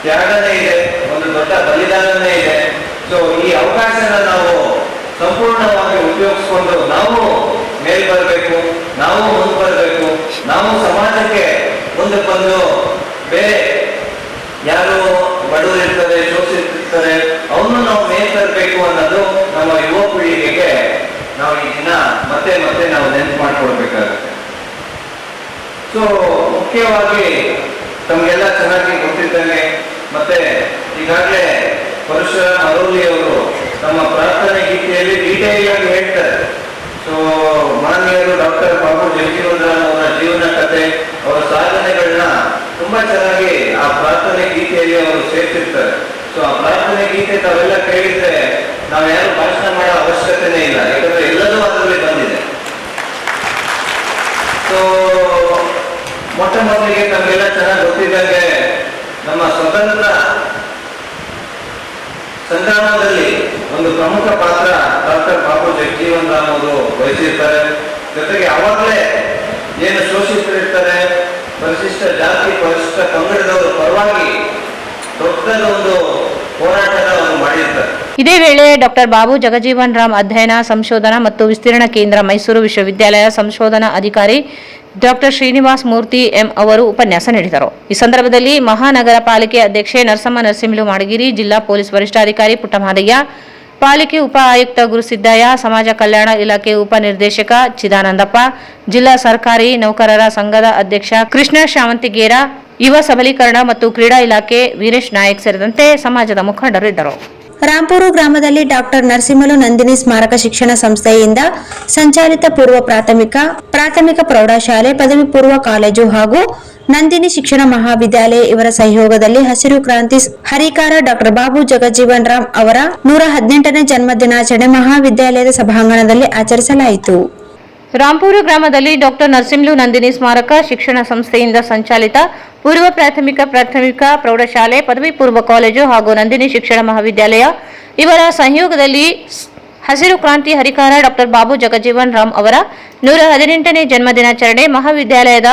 ತ್ಯಾಗನೇ ಇದೆ, ಒಂದು ದೊಡ್ಡ ಬಲಿದಾನನೇ ಇದೆ. ಸೊ ಈ ಅವಕಾಶನ ನಾವು ಸಂಪೂರ್ಣವಾಗಿ ಉಪಯೋಗಿಸ್ಕೊಂಡು ನಾವು ಮೇಲ್ ಬರಬೇಕು, ನಾವು ಮುಂದೆ ಬರಬೇಕು, ನಾವು ಸಮಾಜಕ್ಕೆ ಮುಂದಕ್ಕೊಂದು ಬೇರೆ ಯಾರು ಬಡವರು ಇರ್ತಾರೆ, ಶೋಷಿಸಿರ್ತಾರೆ, ಅವನು ನಾವು ಮೇಲ್ ತರಬೇಕು ಅನ್ನೋದು ನಮ್ಮ ಯುವ ಪೀಳಿಗೆಗೆ ನಾವು ಈ ದಿನ ಮತ್ತೆ ಮತ್ತೆ ನಾವು ನೆನಪು ಮಾಡ್ಕೊಳ್ಬೇಕಾಗುತ್ತೆ. ಸೊ ಮುಖ್ಯವಾಗಿ ತಮಗೆಲ್ಲ ಚೆನ್ನಾಗಿ ಗೊತ್ತಿದ್ದಂಗೆ ಮತ್ತೆ ಈಗಾಗಲೇ ಪರಶುರಾಮ ಅರೌಲಿ ಅವರು ತಮ್ಮ ಪ್ರಾರ್ಥನೆ ಗೀತೆಯಲ್ಲಿ ಡೀಟೇಲ್ ಆಗಿ ಹೇಳ್ತಾರೆ. ಸೊ ಮಾನ್ಯರು ಡಾಕ್ಟರ್ ಬಾಬು ಜಗಜೀವನ್ ರಾಮ್ ಅವರ ಜೀವನ ಕಥೆ, ಅವರ ಸಾಧನೆಗಳನ್ನ ತುಂಬಾ ಚೆನ್ನಾಗಿ ಆ ಪ್ರಾರ್ಥನೆ ಗೀತೆಯಲ್ಲಿ ಅವರು ಸೇರ್ತಿರ್ತಾರೆ. ಸೊ ಆ ಪ್ರಾರ್ಥನೆ ಗೀತೆ ತಾವೆಲ್ಲ ಕೇಳಿದ್ರೆ ನಾವು ಯಾರು ಭಾಷಣ ಮಾಡೋ ಅವಶ್ಯಕತೆನೇ ಇಲ್ಲ, ಯಾಕಂದ್ರೆ ಎಲ್ಲದೂ ಅದರಲ್ಲಿ ಬಂದಿದೆ. ಸೊ ಮೊಟ್ಟ ಮೊದಲಿಗೆ ನಮಗೆಲ್ಲ ಚೆನ್ನಾಗಿ ಗೊತ್ತಿದ್ದಂಗೆ ನಮ್ಮ ಸ್ವತಂತ್ರ ಸಂಗ್ರಾಮದಲ್ಲಿ ಒಂದು ಪ್ರಮುಖ ಪಾತ್ರ ಡಾಕ್ಟರ್ ಬಾಬು ಜಗಜೀವನ್ ರಾಮ್ ಅವರು ವಹಿಸಿರ್ತಾರೆ. ಜೊತೆಗೆ ಅವಾಗಲೇ ಏನು ಶೋಷಿತರಿರ್ತಾರೆ, ಪರಿಶಿಷ್ಟ ಜಾತಿ ಪರಿಶಿಷ್ಟ ಪಂಗಡದವರ ಪರವಾಗಿ ದೊಡ್ಡದೊಂದು ಹೋರಾಟನ ಅವರು ಮಾಡಿರ್ತಾರೆ. ಇದೇ ವೇಳೆ ಡಾಕ್ಟರ್ ಬಾಬು ಜಗಜೀವನ್ ರಾಮ್ ಅಧ್ಯಯನ ಸಂಶೋಧನಾ ಮತ್ತು ವಿಸ್ತೀರ್ಣ ಕೇಂದ್ರ ಮೈಸೂರು ವಿಶ್ವವಿದ್ಯಾಲಯ ಸಂಶೋಧನಾ ಅಧಿಕಾರಿ ಡಾಕ್ಟರ್ ಶ್ರೀನಿವಾಸ ಮೂರ್ತಿ ಎಂ ಅವರು ಉಪನ್ಯಾಸ ನೀಡಿದರು. ಈ ಸಂದರ್ಭದಲ್ಲಿ ಮಹಾನಗರ ಪಾಲಿಕೆ ಅಧ್ಯಕ್ಷೆ ನರಸಮ್ಮ ನರಸಿಂಹಲು ಮಾಡಗಿರಿ, ಜಿಲ್ಲಾ ಪೊಲೀಸ್ ವರಿಷ್ಠಾಧಿಕಾರಿ ಪುಟ್ಟಮಾದಯ್ಯ, ಪಾಲಿಕೆ ಉಪ ಆಯುಕ್ತ ಗುರುಸಿದ್ದಯ್ಯ, ಸಮಾಜ ಕಲ್ಯಾಣ ಇಲಾಖೆ ಉಪ ನಿರ್ದೇಶಕ ಚಿದಾನಂದಪ್ಪ, ಜಿಲ್ಲಾ ಸರ್ಕಾರಿ ನೌಕರರ ಸಂಘದ ಅಧ್ಯಕ್ಷ ಕೃಷ್ಣ ಶಾವಂತಿಗೇರ, ಯುವ ಸಬಲೀಕರಣ ಮತ್ತು ಕ್ರೀಡಾ ಇಲಾಖೆ ವೀರೇಶ್ ನಾಯಕ್ ಸೇರಿದಂತೆ ಸಮಾಜದ ಮುಖಂಡರು ಇದ್ದರು. ರಾಂಪೂರು ಗ್ರಾಮದಲ್ಲಿ ಡಾಕ್ಟರ್ ನರಸಿಂಹಲು ನಂದಿನಿ ಸ್ಮಾರಕ ಶಿಕ್ಷಣ ಸಂಸ್ಥೆಯಿಂದ ಸಂಚಾಲಿತ ಪೂರ್ವ ಪ್ರಾಥಮಿಕ ಪ್ರೌಢಶಾಲೆ, ಪದವಿ ಪೂರ್ವ ಕಾಲೇಜು ಹಾಗೂ ನಂದಿನಿ ಶಿಕ್ಷಣ ಮಹಾವಿದ್ಯಾಲಯ ಇವರ ಸಹಯೋಗದಲ್ಲಿ ಹಸಿರು ಕ್ರಾಂತಿ ಹರಿಕಾರ ಡಾಕ್ಟರ್ ಬಾಬು ಜಗಜೀವನ್ ರಾಮ್ ಅವರ 118ನೇ ಜನ್ಮದಿನಾಚರಣೆ ಮಹಾವಿದ್ಯಾಲಯದ ಸಭಾಂಗಣದಲ್ಲಿ ಆಚರಿಸಲಾಯಿತು. ರಾಂಪೂರು ಗ್ರಾಮದಲ್ಲಿ ಡಾಕ್ಟರ್ ನರಸಿಂಹಲು ನಂದಿನಿ ಸ್ಮಾರಕ ಶಿಕ್ಷಣ ಸಂಸ್ಥೆಯಿಂದ ಸಂಚಾಲಿತ ಪೂರ್ವ ಪ್ರಾಥಮಿಕ ಪ್ರೌಢಶಾಲೆ, ಪದವಿ ಪೂರ್ವ ಕಾಲೇಜು ಹಾಗೂ ನಂದಿನಿ ಶಿಕ್ಷಣ ಮಹಾವಿದ್ಯಾಲಯ ಇವರ ಸಹಯೋಗದಲ್ಲಿ ಹಸಿರು ಕ್ರಾಂತಿ ಹರಿಕಾರ ಡಾಕ್ಟರ್ ಬಾಬು ಜಗಜೀವನ್ ರಾಮ್ ಅವರ 118ನೇ ಜನ್ಮದಿನಾಚರಣೆ ಮಹಾವಿದ್ಯಾಲಯದ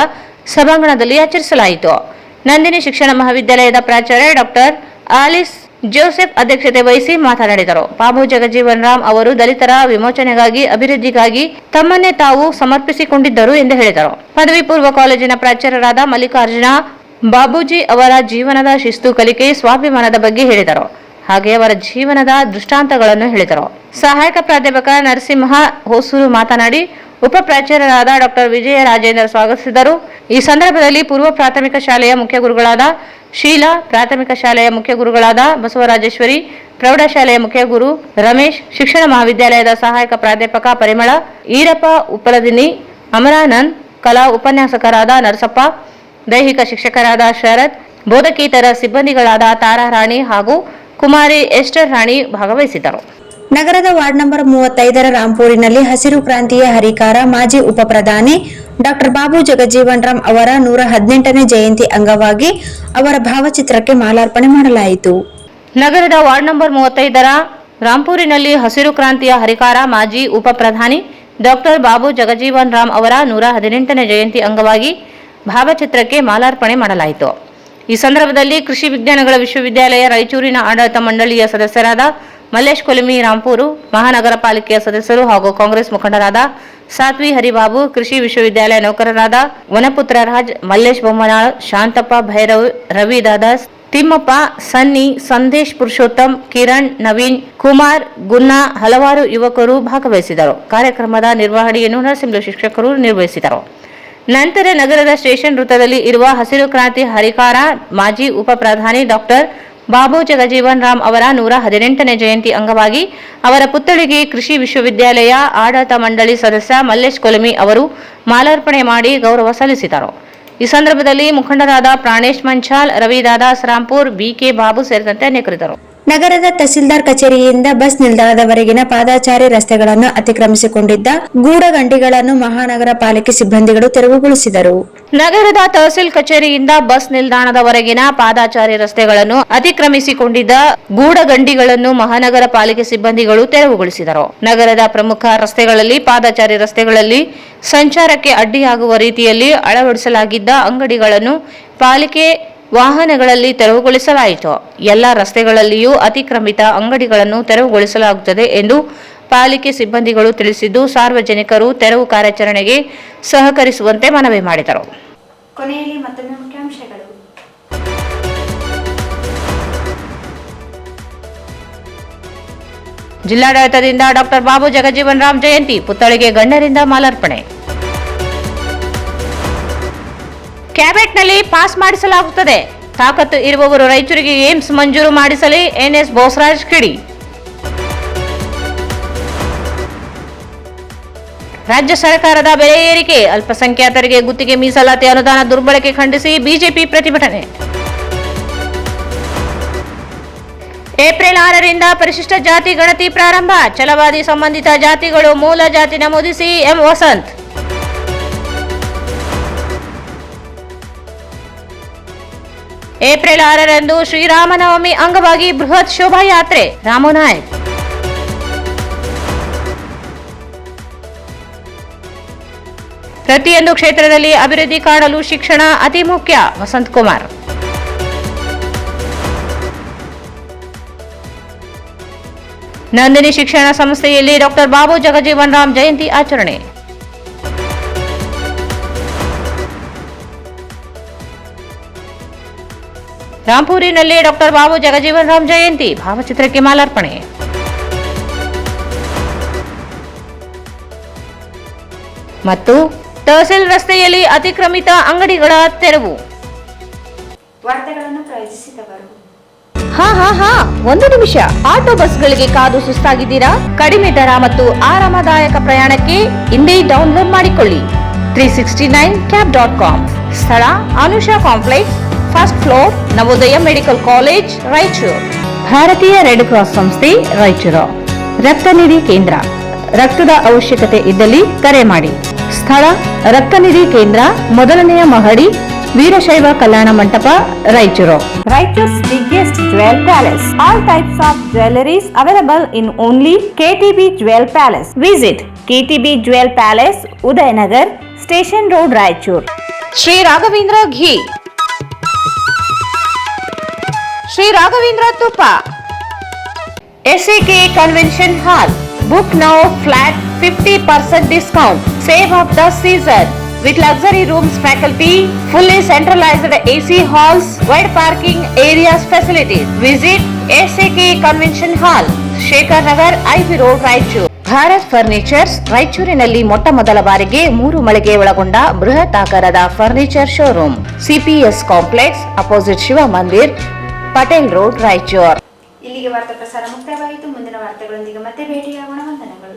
ಸಭಾಂಗಣದಲ್ಲಿ ಆಚರಿಸಲಾಯಿತು. ನಂದಿನಿ ಶಿಕ್ಷಣ ಮಹಾವಿದ್ಯಾಲಯದ ಪ್ರಾಚಾರ್ಯ ಡಾಕ್ಟರ್ ಆಲಿಸ್ ಜೋಸೆಫ್ ಅಧ್ಯಕ್ಷತೆ ವಹಿಸಿ ಮಾತನಾಡಿದರು. ಬಾಬು ಜಗಜೀವನ್ ರಾಮ್ ಅವರು ದಲಿತರ ವಿಮೋಚನೆಗಾಗಿ, ಅಭಿವೃದ್ಧಿಗಾಗಿ ತಮ್ಮನ್ನೇ ತಾವು ಸಮರ್ಪಿಸಿಕೊಂಡಿದ್ದರು ಎಂದು ಹೇಳಿದರು. ಪದವಿ ಪೂರ್ವ ಕಾಲೇಜಿನ ಪ್ರಾಚಾರ್ಯರಾದ ಮಲ್ಲಿಕಾರ್ಜುನ ಬಾಬೂಜಿ ಅವರ ಜೀವನದ ಶಿಸ್ತು, ಕಲಿಕೆ, ಸ್ವಾಭಿಮಾನದ ಬಗ್ಗೆ ಹೇಳಿದರು. ಹಾಗೆ ಅವರ ಜೀವನದ ದೃಷ್ಟಾಂತಗಳನ್ನು ಹೇಳಿದರು. ಸಹಾಯಕ ಪ್ರಾಧ್ಯಾಪಕ ನರಸಿಂಹ ಹೊಸೂರು ಮಾತನಾಡಿ ಉಪ ಪ್ರಾಚಾರ್ಯರಾದ ಡಾಕ್ಟರ್ ವಿಜಯ ರಾಜೇಂದ್ರ ಸ್ವಾಗತಿಸಿದರು. ಈ ಸಂದರ್ಭದಲ್ಲಿ ಪೂರ್ವ ಪ್ರಾಥಮಿಕ ಶಾಲೆಯ ಮುಖ್ಯ ಗುರುಗಳಾದ ಶೀಲಾ, ಪ್ರಾಥಮಿಕ ಶಾಲೆಯ ಮುಖ್ಯ ಗುರುಗಳಾದ ಬಸವರಾಜೇಶ್ವರಿ, ಪ್ರೌಢಶಾಲೆಯ ಮುಖ್ಯ ಗುರು ರಮೇಶ್, ಶಿಕ್ಷಣ ಮಹಾವಿದ್ಯಾಲಯದ ಸಹಾಯಕ ಪ್ರಾಧ್ಯಾಪಕ ಪರಿಮಳ, ಈರಪ್ಪ ಉಪ್ಪಲದಿನಿ, ಅಮರಾನಂದ್, ಕಲಾ ಉಪನ್ಯಾಸಕರಾದ ನರಸಪ್ಪ, ದೈಹಿಕ ಶಿಕ್ಷಕರಾದ ಶರತ್, ಬೋಧಕೇತರ ಸಿಬ್ಬಂದಿಗಳಾದ ತಾರಾ ರಾಣಿ ಹಾಗೂ ಕುಮಾರಿ ಎಸ್ಟರ್ ರಾಣಿ ಭಾಗವಹಿಸಿದ್ದರು. ನಗರದ ವಾರ್ಡ್ ನಂಬರ್ 35ರ ರಾಂಪೂರಿನಲ್ಲಿ ಹಸಿರು ಕ್ರಾಂತಿಯ ಹರಿಕಾರ ಮಾಜಿ ಉಪ ಪ್ರಧಾನಿ ಡಾಕ್ಟರ್ ಬಾಬು ಜಗಜೀವನ್ ರಾಮ್ ಅವರ 118ನೇ ಜಯಂತಿ ಅಂಗವಾಗಿ ಅವರ ಭಾವಚಿತ್ರಕ್ಕೆ ಮಾಲಾರ್ಪಣೆ ಮಾಡಲಾಯಿತು. ನಗರದ ವಾರ್ಡ್ ನಂಬರ್ 35ರ ರಾಂಪೂರಿನಲ್ಲಿ ಹಸಿರು ಕ್ರಾಂತಿಯ ಹರಿಕಾರ ಮಾಜಿ ಉಪ ಪ್ರಧಾನಿ ಡಾಕ್ಟರ್ ಬಾಬು ಜಗಜೀವನ್ ರಾಮ್ ಅವರ 118ನೇ ಜಯಂತಿ ಅಂಗವಾಗಿ ಭಾವಚಿತ್ರಕ್ಕೆ ಮಾಲಾರ್ಪಣೆ ಮಾಡಲಾಯಿತು. ಈ ಸಂದರ್ಭದಲ್ಲಿ ಕೃಷಿ ವಿಜ್ಞಾನಗಳ ವಿಶ್ವವಿದ್ಯಾಲಯ ರಾಯಚೂರಿನ ಆಡಳಿತ ಮಂಡಳಿಯ ಸದಸ್ಯರಾದ ಮಲ್ಲೇಶ್ ಕೊಲಿಮಿ, ರಾಂಪೂರು ಮಹಾನಗರ ಪಾಲಿಕೆಯ ಸದಸ್ಯರು ಹಾಗೂ ಕಾಂಗ್ರೆಸ್ ಮುಖಂಡರಾದ ಸಾತ್ವಿ ಹರಿಬಾಬು, ಕೃಷಿ ವಿಶ್ವವಿದ್ಯಾಲಯ ನೌಕರರಾದ ವನಪುತ್ರ ರಾಜ್, ಮಲ್ಲೇಶ್ ಬೊಮ್ಮನಾಳ್, ಶಾಂತಪ್ಪ ಭೈರವ್, ರವಿ ದಾದಾಸ್, ತಿಮ್ಮಪ್ಪ, ಸನ್ನಿ, ಸಂದೇಶ್ ಪುರುಷೋತ್ತಮ್, ಕಿರಣ್, ನವೀನ್ ಕುಮಾರ್, ಗುನ್ನಾ ಹಲವಾರು ಯುವಕರು ಭಾಗವಹಿಸಿದರು. ಕಾರ್ಯಕ್ರಮದ ನಿರ್ವಹಣೆಯನ್ನು ನರಸಿಂಹಲು ಶಿಕ್ಷಕರು ನಿರ್ವಹಿಸಿದರು. ನಂತರ ನಗರದ ಸ್ಟೇಷನ್ ವೃತ್ತದಲ್ಲಿ ಇರುವ ಹಸಿರು ಕ್ರಾಂತಿ ಹರಿಕಾರ ಮಾಜಿ ಉಪ ಪ್ರಧಾನಿ ಡಾಕ್ಟರ್ ಬಾಬು ಜಗಜೀವನ್ ರಾಮ್ ಅವರ 118ನೇ ಜಯಂತಿ ಅಂಗವಾಗಿ ಅವರ ಪುತ್ಥಳಿಗೆ ಕೃಷಿ ವಿಶ್ವವಿದ್ಯಾಲಯ ಆಡಳಿತ ಮಂಡಳಿ ಸದಸ್ಯ ಮಲ್ಲೇಶ್ ಕೊಲಿಮಿ ಅವರು ಮಾಲಾರ್ಪಣೆ ಮಾಡಿ ಗೌರವ ಸಲ್ಲಿಸಿದರು. ಈ ಸಂದರ್ಭದಲ್ಲಿ ಮುಖಂಡರಾದ ಪ್ರಾಣೇಶ್ ಮಂಚಾಲ್, ರವಿ ದಾದಾಸ್, ರಾಂಪುರ್, ಬಿಕೆ ಬಾಬು ಸೇರಿದಂತೆ ಅನೇಕರಿದ್ದರು. ನಗರದ ತಹಸೀಲ್ದಾರ್ ಕಚೇರಿಯಿಂದ ಬಸ್ ನಿಲ್ದಾಣದವರೆಗಿನ ಪಾದಚಾರಿ ರಸ್ತೆಗಳನ್ನು ಅತಿಕ್ರಮಿಸಿಕೊಂಡಿದ್ದ ಗೂಡಗಂಡಿಗಳನ್ನು ಮಹಾನಗರ ಪಾಲಿಕೆ ಸಿಬ್ಬಂದಿಗಳು ತೆರವುಗೊಳಿಸಿದರು. ನಗರದ ತಹಸೀಲ್ ಕಚೇರಿಯಿಂದ ಬಸ್ ನಿಲ್ದಾಣದವರೆಗಿನ ಪಾದಾಚಾರಿ ರಸ್ತೆಗಳನ್ನು ಅತಿಕ್ರಮಿಸಿಕೊಂಡಿದ್ದ ಗೂಡಗಂಡಿಗಳನ್ನು ಮಹಾನಗರ ಪಾಲಿಕೆ ಸಿಬ್ಬಂದಿಗಳು ತೆರವುಗೊಳಿಸಿದರು. ನಗರದ ಪ್ರಮುಖ ರಸ್ತೆಗಳಲ್ಲಿ ಪಾದಾಚಾರಿ ರಸ್ತೆಗಳಲ್ಲಿ ಸಂಚಾರಕ್ಕೆ ಅಡ್ಡಿಯಾಗುವ ರೀತಿಯಲ್ಲಿ ಅಳವಡಿಸಲಾಗಿದ್ದ ಅಂಗಡಿಗಳನ್ನು ಪಾಲಿಕೆ ವಾಹನಗಳಲ್ಲಿ ತೆರವುಗೊಳಿಸಲಾಯಿತು. ಎಲ್ಲ ರಸ್ತೆಗಳಲ್ಲಿಯೂ ಅತಿಕ್ರಮಿತ ಅಂಗಡಿಗಳನ್ನು ತೆರವುಗೊಳಿಸಲಾಗುತ್ತದೆ ಎಂದು ಪಾಲಿಕೆ ಸಿಬ್ಬಂದಿಗಳು ತಿಳಿಸಿದ್ದು, ಸಾರ್ವಜನಿಕರು ತೆರವು ಕಾರ್ಯಾಚರಣೆಗೆ ಸಹಕರಿಸುವಂತೆ ಮನವಿ ಮಾಡಿದರು. ಕೊನೆಯಲ್ಲಿ ಮತ್ತೊಮ್ಮೆ ಮುಖ್ಯಾಂಶಗಳು. ಜಿಲ್ಲಾಡಳಿತದಿಂದ ಡಾಕ್ಟರ್ ಬಾಬು ಜಗಜೀವನ್ ರಾಮ್ ಜಯಂತಿ ಪುತ್ಥಳಿಗೆ ಗಣ್ಯರಿಂದ ಮಾಲಾರ್ಪಣೆ. ಕ್ಯಾಬಿನೆಟ್ನಲ್ಲಿ ಪಾಸ್ ಮಾಡಿಸಲಾಗುತ್ತದೆ. ತಾಕತ್ತು ಇರುವವರು ರಾಯಚೂರಿಗೆ ಏಮ್ಸ್ ಮಂಜೂರು ಮಾಡಿಸಲಿ. ಎನ್ಎಸ್ ಬೋಸರಾಜ್ ಕಿಡಿ. ರಾಜ್ಯ ಸರ್ಕಾರದ ಬೆಲೆ ಏರಿಕೆ, ಅಲ್ಪಸಂಖ್ಯಾತರಿಗೆ ಗುತ್ತಿಗೆ ಮೀಸಲಾತಿ ಅನುದಾನ ದುರ್ಬಳಕೆ ಖಂಡಿಸಿ ಬಿಜೆಪಿ ಪ್ರತಿಭಟನೆ. ಏಪ್ರಿಲ್ 6ರಿಂದ ಪರಿಶಿಷ್ಟ ಜಾತಿ ಗಣತಿ ಪ್ರಾರಂಭ. ಛಲವಾದಿ ಸಂಬಂಧಿತ ಜಾತಿಗಳು ಮೂಲ ಜಾತಿ ನಮೂದಿಸಿ ಎಂ ವಸಂತ್. ಏಪ್ರಿಲ್ 6ರಂದು ಶ್ರೀರಾಮನವಮಿ ಅಂಗವಾಗಿ ಬೃಹತ್ ಶೋಭಾಯಾತ್ರೆ. ರಾಮನಾಯಕ್. ಪ್ರತಿಯೊಂದು ಕ್ಷೇತ್ರದಲ್ಲಿ ಅಭಿವೃದ್ಧಿ ಕಾಣಲು ಶಿಕ್ಷಣ ಅತಿ ಮುಖ್ಯ. ವಸಂತ್ ಕುಮಾರ್. ನಂದಿನಿ ಶಿಕ್ಷಣ ಸಂಸ್ಥೆಯಲ್ಲಿ ಡಾಕ್ಟರ್ ಬಾಬು ಜಗಜೀವನ್ ರಾಮ್ ಜಯಂತಿ ಆಚರಣೆ. ರಾಂಪುರಿನಲ್ಲಿ ಡಾಕ್ಟರ್ ಬಾಬು ಜಗಜೀವನ್ ರಾಮ್ ಜಯಂತಿ ಭಾವಚಿತ್ರಕ್ಕೆ ಮಾಲಾರ್ಪಣೆ. ಮತ್ತು ತಹಸೀಲ್ ರಸ್ತೆಯಲ್ಲಿ ಅತಿಕ್ರಮಿತ ಅಂಗಡಿಗಳ ತೆರವು. ವಾರ್ತೆಗಳನ್ನು ಪ್ರಯೋಜಿಸಿದವರು. ಒಂದು ನಿಮಿಷ. ಆಟೋ ಬಸ್ಗಳಿಗೆ ಕಾದು ಸುಸ್ತಾಗಿದ್ದೀರಾ? ಕಡಿಮೆ ದರ ಮತ್ತು ಆರಾಮದಾಯಕ ಪ್ರಯಾಣಕ್ಕೆ ಇಂದೇ ಡೌನ್ಲೋಡ್ ಮಾಡಿಕೊಳ್ಳಿ 369cab.com. ಸ್ಥಳ Anusha complex, first floor, Navodaya medical college, Raichur. ಭಾರತೀಯ ರೆಡ್ ಕ್ರಾಸ್ ಸಂಸ್ಥೆ, ರಾಯಚೂರು. ರಕ್ತನಿಧಿ ಕೇಂದ್ರ. ರಕ್ತದ ಅವಶ್ಯಕತೆ ಇದ್ದಲ್ಲಿ ಕರೆ ಮಾಡಿ. ಸ್ಥಳ ರಕ್ತನಿಧಿ ಕೇಂದ್ರ, ಮೊದಲನೆಯ ಮಹಡಿ, Veerashaiva Kalyana Mantapa, Raichur. ರಾಯಚೂರ್'s biggest jewel palace. All types of jewelries available in only KTB Jewel Palace. Visit KTB Jewel Palace, Udayanagar, Station Road, Raichur. Sri Raghavendra Ghee. Sri Raghavendra Tuppa. SAK Convention Hall. Book now flat 50% discount. Save of the season. With luxury rooms, faculty, fully centralized AC halls, wide parking areas facilities. Visit SAK Convention Hall, Shekhar Nagar, IB Road, Raichur. Bharat furnitures ರಾಯಚೂರಿನಲ್ಲಿ ಮೊಟ್ಟ ಮೊದಲ ಬಾರಿಗೆ 3 ಮಳಿಗೆ ಒಳಗೊಂಡ ಬೃಹತ್ ಆಕಾರದ furniture showroom. CPS complex, opposite Shiva Mandir, Patel road, Raichur. ಇಲ್ಲಿಗೆ ವಾರ್ತಾ ಪ್ರಸಾರ ಮುಕ್ತಾಯವಾಯಿತು. ಮುಂದಿನ ವಾರ್ತೆಗಳೊಂದಿಗೆ ಮತ್ತೆ ಭೇಟಿಯಾಗೋಣ. ವಂದನೆಗಳು.